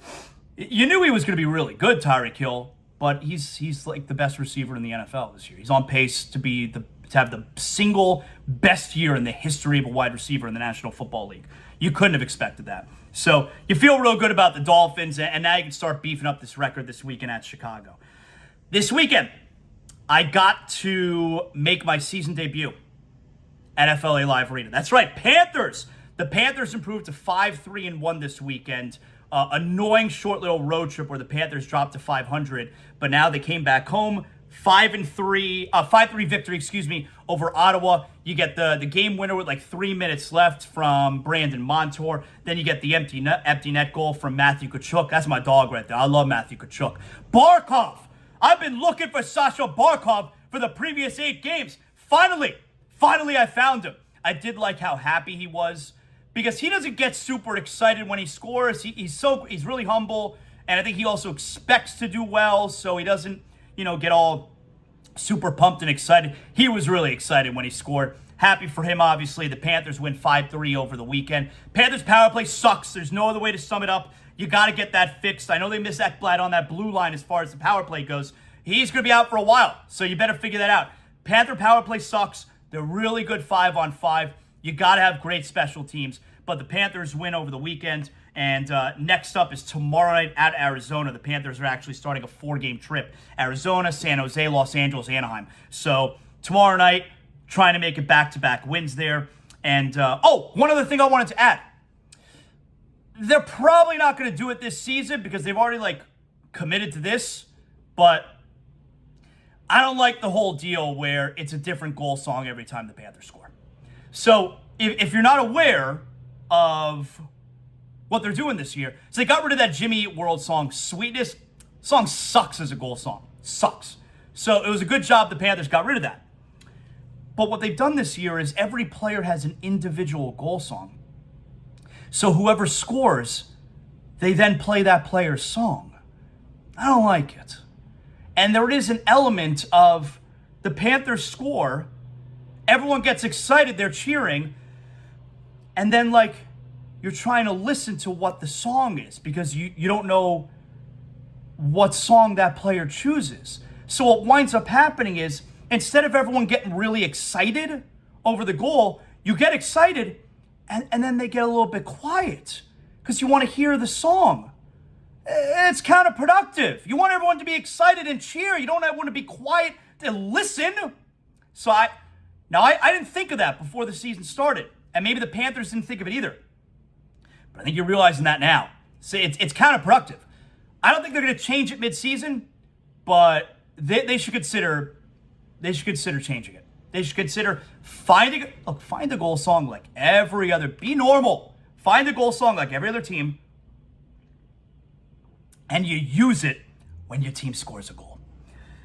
You knew he was going to be really good, Tyreek Hill, but he's like the best receiver in the NFL this year. He's on pace to have the single best year in the history of a wide receiver in the National Football League. You couldn't have expected that. So you feel real good about the Dolphins, and now you can start beefing up this record this weekend at Chicago. This weekend, I got to make my season debut at FLA Live Arena. That's right, Panthers. The Panthers improved to 5-3-1 this weekend. Annoying short little road trip where the Panthers dropped to 500, but now they came back home. 5-3 victory, over Ottawa. You get the game winner with like 3 minutes left from Brandon Montour. Then you get the empty net goal from Matthew Tkachuk. That's my dog right there. I love Matthew Tkachuk. Barkov. I've been looking for Sasha Barkov for the previous 8 games. Finally, I found him. I did like how happy he was because he doesn't get super excited when he scores. He's really humble, and I think he also expects to do well, so he doesn't, get all super pumped and excited. He was really excited when he scored. Happy for him, obviously. The Panthers win 5-3 over the weekend. Panthers power play sucks. There's no other way to sum it up. You got to get that fixed. I know they miss Ekblad on that blue line as far as the power play goes. He's going to be out for a while, so you better figure that out. Panther power play sucks. They're really good 5-on-5. You got to have great special teams. But the Panthers win over the weekend, and next up is tomorrow night at Arizona. The Panthers are actually starting a 4-game trip. Arizona, San Jose, Los Angeles, Anaheim. So tomorrow night, trying to make it back-to-back wins there. And, one other thing I wanted to add. They're probably not going to do it this season because they've already, committed to this. But I don't like the whole deal where it's a different goal song every time the Panthers score. So if you're not aware of what they're doing this year, so they got rid of that Jimmy Eat World song, Sweetness. The song sucks as a goal song. Sucks. So it was a good job the Panthers got rid of that. But what they've done this year is every player has an individual goal song. So whoever scores, they then play that player's song. I don't like it. And there is an element of the Panthers score, everyone gets excited, they're cheering, and then, you're trying to listen to what the song is because you don't know what song that player chooses. So what winds up happening is, instead of everyone getting really excited over the goal, you get excited, and then they get a little bit quiet because you want to hear the song. It's counterproductive. You want everyone to be excited and cheer. You don't want to be quiet to listen. So I didn't think of that before the season started. And maybe the Panthers didn't think of it either. But I think you're realizing that now. So it's counterproductive. I don't think they're going to change it mid-season, but they should consider changing it. They should consider find a goal song like every other. Be normal. Find a goal song like every other team, and you use it when your team scores a goal.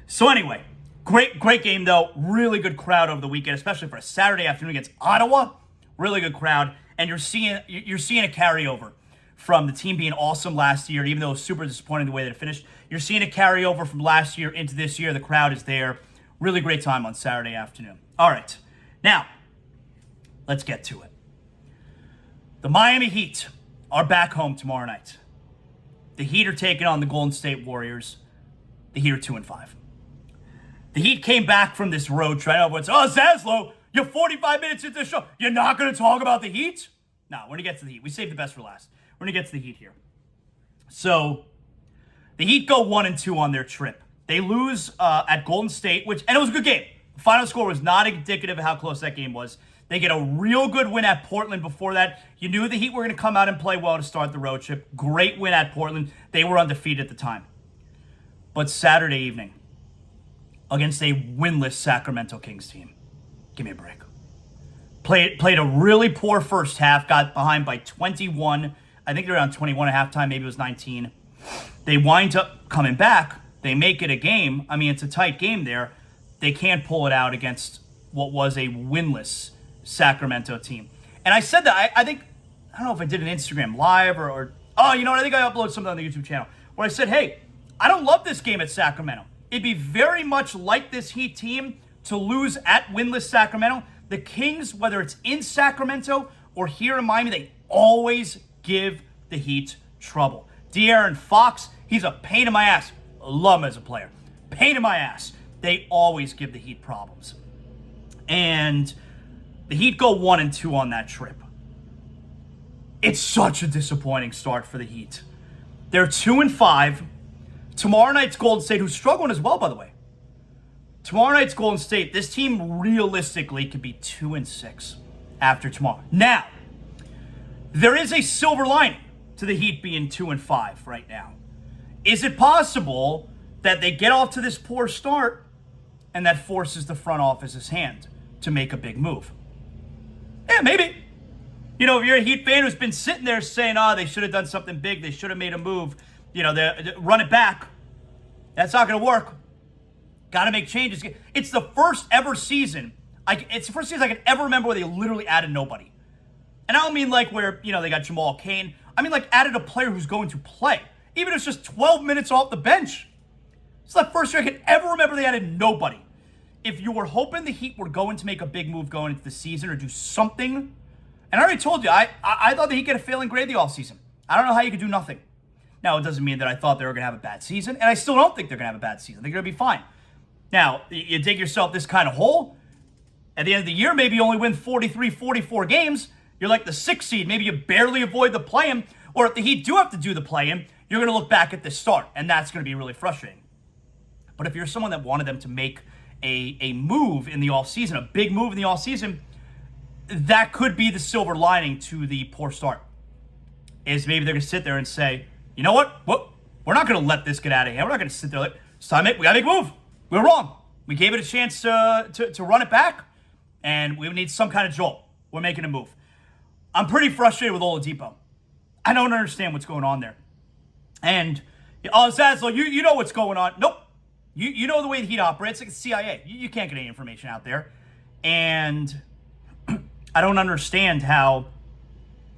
So anyway, great game though. Really good crowd over the weekend, especially for a Saturday afternoon against Ottawa. Really good crowd, and you're seeing a carryover from the team being awesome last year, even though it was super disappointing the way that it finished. You're seeing a carryover from last year into this year. The crowd is there. Really great time on Saturday afternoon. All right, now let's get to it. The Miami Heat are back home tomorrow night. The Heat are taking on the Golden State Warriors. The Heat are 2-5. The Heat came back from this road trip. Everyone's, ZASLOW, you're 45 minutes into the show. You're not going to talk about the Heat? No, we're going to get to the Heat. We saved the best for last. We're going to get to the Heat here. So, the Heat go 1-2 on their trip. They lose at Golden State, and it was a good game. The final score was not indicative of how close that game was. They get a real good win at Portland before that. You knew the Heat were going to come out and play well to start the road trip. Great win at Portland. They were undefeated at the time. But Saturday evening, against a winless Sacramento Kings team, give me a break. Played a really poor first half, got behind by 21. I think they're around 21 at halftime, maybe it was 19. They wind up coming back. They make it a game. I mean, it's a tight game there. They can't pull it out against what was a winless Sacramento team. And I said that, I don't know if I did an Instagram live or I think I uploaded something on the YouTube channel where I said, hey, I don't love this game at Sacramento. It'd be very much like this Heat team to lose at winless Sacramento. The Kings, whether it's in Sacramento or here in Miami, they always give the Heat trouble. De'Aaron Fox, he's a pain in my ass. Love him as a player. Pain in my ass. They always give the Heat problems. And the Heat go 1-2 on that trip. It's such a disappointing start for the Heat. They're 2-5. Tomorrow night's Golden State, who's struggling as well, by the way. Tomorrow night's Golden State, this team realistically could be 2-6 after tomorrow. Now, there is a silver lining to the Heat being 2-5 right now. Is it possible that they get off to this poor start and that forces the front office's hand to make a big move? Yeah, maybe. If you're a Heat fan who's been sitting there saying, they should have done something big, they should have made a move, they run it back. That's not going to work. Got to make changes. It's the first ever season. It's the first season I can ever remember where they literally added nobody. And I don't mean where, they got Jamal Cain. I mean added a player who's going to play. Even if it's just 12 minutes off the bench. It's the first year I can ever remember they added nobody. If you were hoping the Heat were going to make a big move going into the season or do something, and I already told you, I thought the Heat get a failing grade the offseason. I don't know how you could do nothing. Now, it doesn't mean that I thought they were going to have a bad season, and I still don't think they're going to have a bad season. They're going to be fine. Now, you dig yourself this kind of hole. At the end of the year, maybe you only win 43, 44 games. You're like the 6th seed. Maybe you barely avoid the play-in, or if the Heat do have to do the play-in, you're going to look back at this start, and that's going to be really frustrating. But if you're someone that wanted them to make a move in the offseason, a big move in the offseason, that could be the silver lining to the poor start. Is maybe they're going to sit there and say, you know what? We're not going to let this get out of hand. We're not going to sit there like, it's time we got to make a move. We were wrong. We gave it a chance to run it back, and we need some kind of jolt. We're making a move. I'm pretty frustrated with Oladipo. I don't understand what's going on there. And, Zaslow, you know what's going on. Nope. You know the way the Heat operates. It's like the CIA. You can't get any information out there. And I don't understand how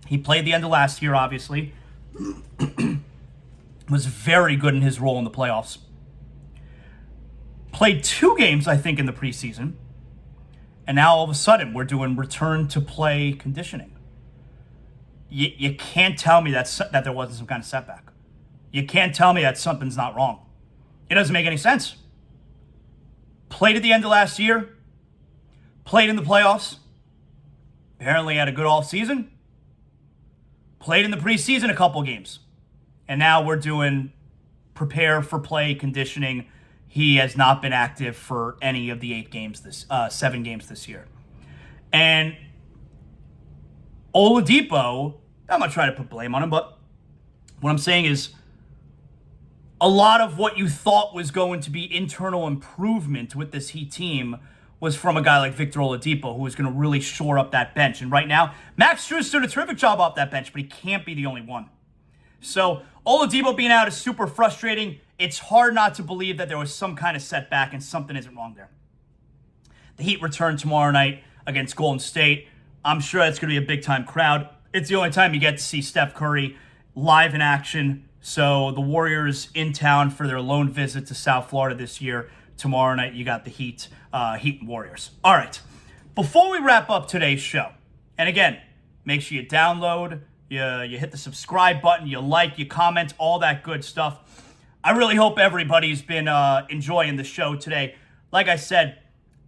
he played the end of last year, obviously. Was very good in his role in the playoffs. Played 2 games, I think, in the preseason. And now all of a sudden we're doing return to play conditioning. You can't tell me that there wasn't some kind of setback. You can't tell me that something's not wrong. It doesn't make any sense. Played at the end of last year. Played in the playoffs. Apparently had a good offseason. Played in the preseason a couple games. And now we're doing prepare for play conditioning. He has not been active for any of the 7 games this year. And Oladipo, I'm not trying to put blame on him, but what I'm saying is a lot of what you thought was going to be internal improvement with this Heat team was from a guy like Victor Oladipo, who was going to really shore up that bench. And right now, Max Strus did a terrific job off that bench, but he can't be the only one. So Oladipo being out is super frustrating. It's hard not to believe that there was some kind of setback and something isn't wrong there. The Heat return tomorrow night against Golden State. I'm sure that's going to be a big-time crowd. It's the only time you get to see Steph Curry live in action. So the Warriors in town for their lone visit to South Florida this year. Tomorrow night, you got the Heat and Warriors. All right. Before we wrap up today's show, and again, make sure you download, you hit the subscribe button, you like, you comment, all that good stuff. I really hope everybody's been enjoying the show today. Like I said,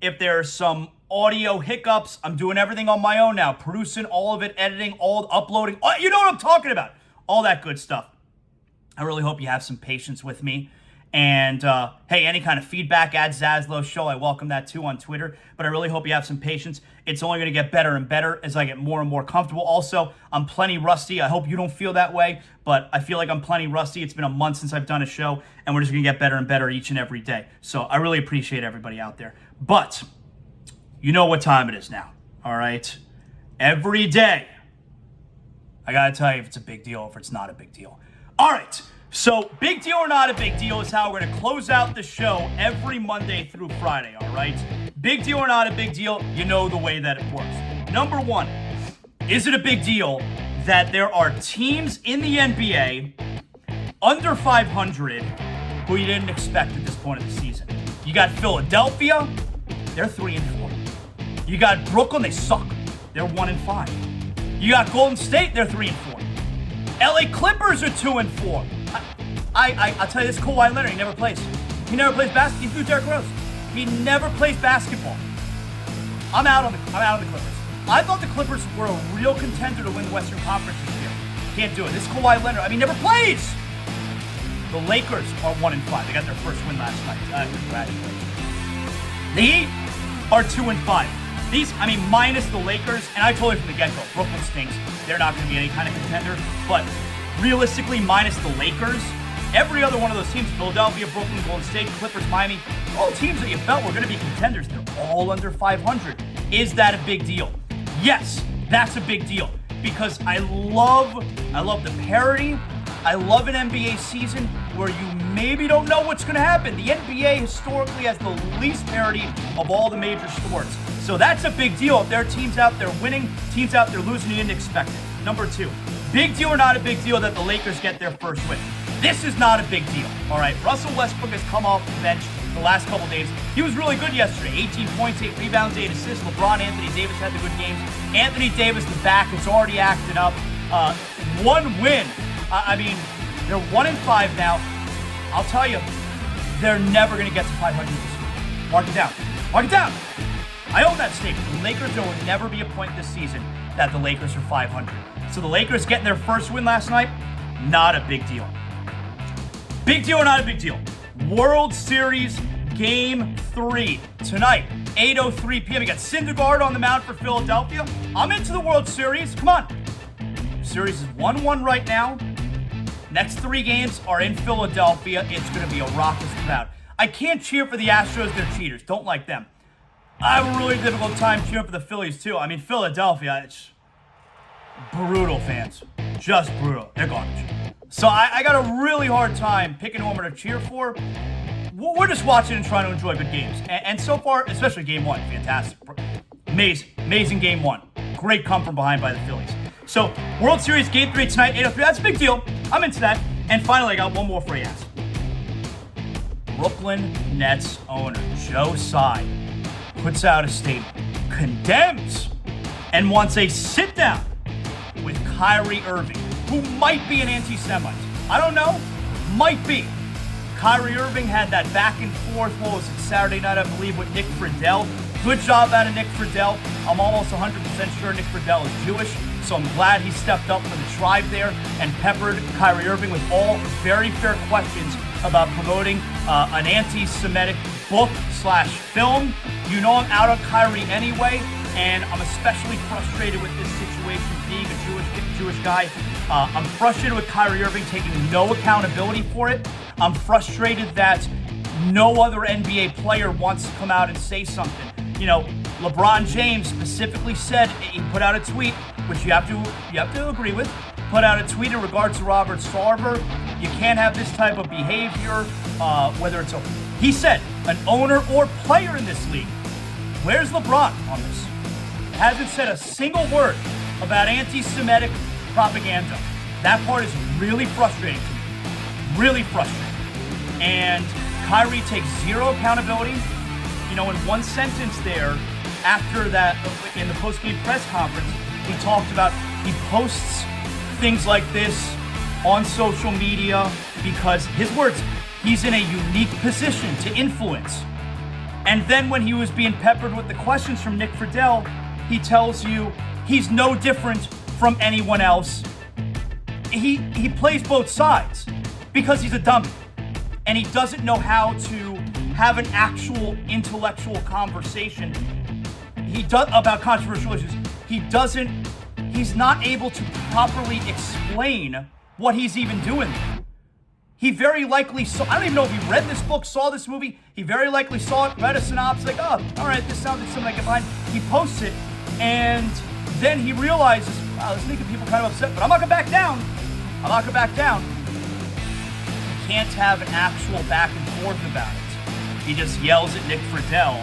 if there's some audio hiccups, I'm doing everything on my own now, producing all of it, editing, uploading. You know what I'm talking about. All that good stuff. I really hope you have some patience with me. And, hey, any kind of feedback at ZASLOW Show, I welcome that too on Twitter. But I really hope you have some patience. It's only going to get better and better as I get more and more comfortable. Also, I'm plenty rusty. I hope you don't feel that way. But I feel like I'm plenty rusty. It's been a month since I've done a show. And we're just going to get better and better each and every day. So I really appreciate everybody out there. But you know what time it is now, all right? Every day, I got to tell you if it's a big deal or if it's not a big deal. All right, so big deal or not a big deal is how we're going to close out the show every Monday through Friday, all right? Big deal or not a big deal, you know the way that it works. Number one, is it a big deal that there are teams in the NBA under 500 who you didn't expect at this point of the season? You got Philadelphia, they're 3-4. You got Brooklyn, they suck. They're 1-5. You got Golden State, they're 3-4. LA Clippers are 2-4. I'll tell you this, Kawhi Leonard, he never plays. He never plays basketball. He's through Derrick Rose. He never plays basketball. I'm out on the Clippers. I thought the Clippers were a real contender to win the Western Conference this year. Can't do it. This Kawhi Leonard, never plays. The Lakers are 1-5. They got their first win last night. Congratulations. The Heat are 2-5. These, minus the Lakers, and I told you from the get-go, Brooklyn stinks. They're not going to be any kind of contender. But realistically, minus the Lakers, every other one of those teams, Philadelphia, Brooklyn, Golden State, Clippers, Miami, all teams that you felt were going to be contenders, they're all under 500. Is that a big deal? Yes, that's a big deal. Because I love the parity. I love an NBA season where you maybe don't know what's going to happen. The NBA historically has the least parity of all the major sports. So that's a big deal. If there are teams out there winning, teams out there losing, you didn't expect it. Number two, big deal or not a big deal that the Lakers get their first win? This is not a big deal, all right? Russell Westbrook has come off the bench the last couple days. He was really good yesterday. 18 points, 8 rebounds, 8 assists. LeBron, Anthony Davis had the good games. Anthony Davis, the back, it's already acted up. One win. They're 1-5 now. I'll tell you, they're never going to get to 500 this year. Mark it down. Mark it down. I own that statement. The Lakers, there will never be a point this season that the Lakers are 500. So the Lakers getting their first win last night, not a big deal. Big deal or not a big deal? World Series Game 3 tonight, 8:03 p.m. You got Syndergaard on the mound for Philadelphia. I'm into the World Series. Come on. Series is 1-1 right now. Next 3 games are in Philadelphia. It's going to be a raucous crowd. I can't cheer for the Astros. They're cheaters. Don't like them. I have a really difficult time cheering for the Phillies, too. I mean, Philadelphia, it's brutal, fans. Just brutal. They're garbage. So I got a really hard time picking who I'm going to cheer for. We're just watching and trying to enjoy good games. And so far, especially Game 1, fantastic. Amazing Game 1. Great come from behind by the Phillies. So, World Series Game 3 tonight, 8:03. That's a big deal. I'm into that. And finally, I got one more for you guys. Brooklyn Nets owner Joe Tsai puts out a statement, condemns, and wants a sit-down with Kyrie Irving, who might be an anti-Semite. I don't know. Might be. Kyrie Irving had that back and forth, what was it, Saturday night, I believe, with Nick Friedel. Good job out of Nick Friedel. I'm almost 100% sure Nick Friedel is Jewish, so I'm glad he stepped up for the tribe there and peppered Kyrie Irving with all very fair questions about promoting an anti-Semitic book/film. You know I'm out on Kyrie anyway, and I'm especially frustrated with this situation, being a Jewish guy. I'm frustrated with Kyrie Irving taking no accountability for it. I'm frustrated that no other NBA player wants to come out and say something. You know, LeBron James specifically said, he put out a tweet, which you have to agree with, put out a tweet in regards to Robert Sarver. You can't have this type of behavior, whether it's he said, an owner or player in this league. Where's LeBron on this? Hasn't said a single word about anti-Semitic propaganda. That part is really frustrating to me. Really frustrating. And Kyrie takes zero accountability. You know, in one sentence there, after that, in the post-game press conference, he talked about he posts things like this on social media because, his words, he's in a unique position to influence. And then when he was being peppered with the questions from Nick Friedel, he tells you he's no different from anyone else. He plays both sides because he's a dummy. And he doesn't know how to have an actual intellectual conversation about controversial issues. He's not able to properly explain what he's even doing there. He very likely saw, I don't even know if he read this book, saw this movie. He very likely saw it, read a synopsis, like, oh, all right, this sounds like something I can find. He posts it, and then he realizes, wow, this is making people kind of upset, but I'm not gonna back down. I'm not gonna back down. He can't have an actual back and forth about it. He just yells at Nick Friedel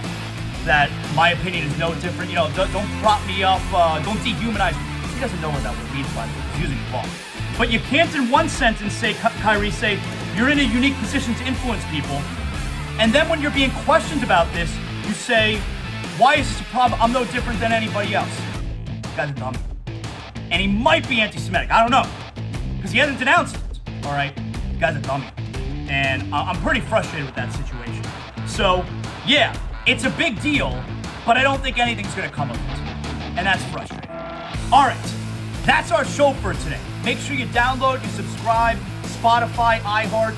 that my opinion is no different. You know, don't prop me up, don't dehumanize me. He doesn't know what that word means, by the way. He's using it wrong. But you can't in one sentence say, Kyrie, say, you're in a unique position to influence people. And then when you're being questioned about this, you say, why is this a problem? I'm no different than anybody else. This guy's a dummy. And he might be anti-Semitic. I don't know. Because he hasn't denounced it. All right? This guy's a dummy. And I'm pretty frustrated with that situation. So, yeah, it's a big deal, but I don't think anything's going to come of it. And that's frustrating. All right. That's our show for today. Make sure you download, you subscribe, Spotify, iHeart,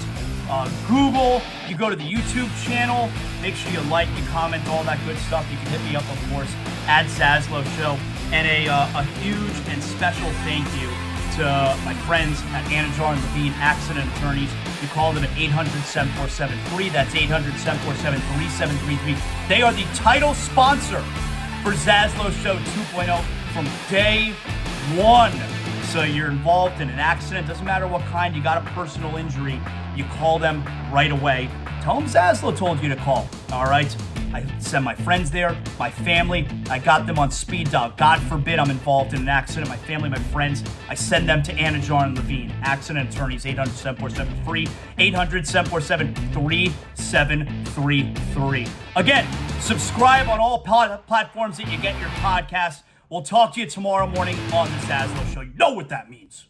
Google. You go to the YouTube channel. Make sure you like, you comment, all that good stuff. You can hit me up, of course, at ZASLOW Show. And a huge and special thank you to my friends at Anidjar and Levine Accident Attorneys. You call them at 800-7473. That's 800-747-3733. They are the title sponsor for ZASLOW Show 2.0 from day one. So you're involved in an accident, doesn't matter what kind, you got a personal injury, you call them right away. Tell them ZASLOW told you to call, all right? I send my friends there, my family, I got them on speed dial. God forbid I'm involved in an accident, my family, my friends, I send them to Anidjar and Levine, Accident Attorneys, 800-747-FREE, 800-747-3733. Again, subscribe on all platforms that you get your podcasts. We'll talk to you tomorrow morning on the ZASLOW Show. You know what that means.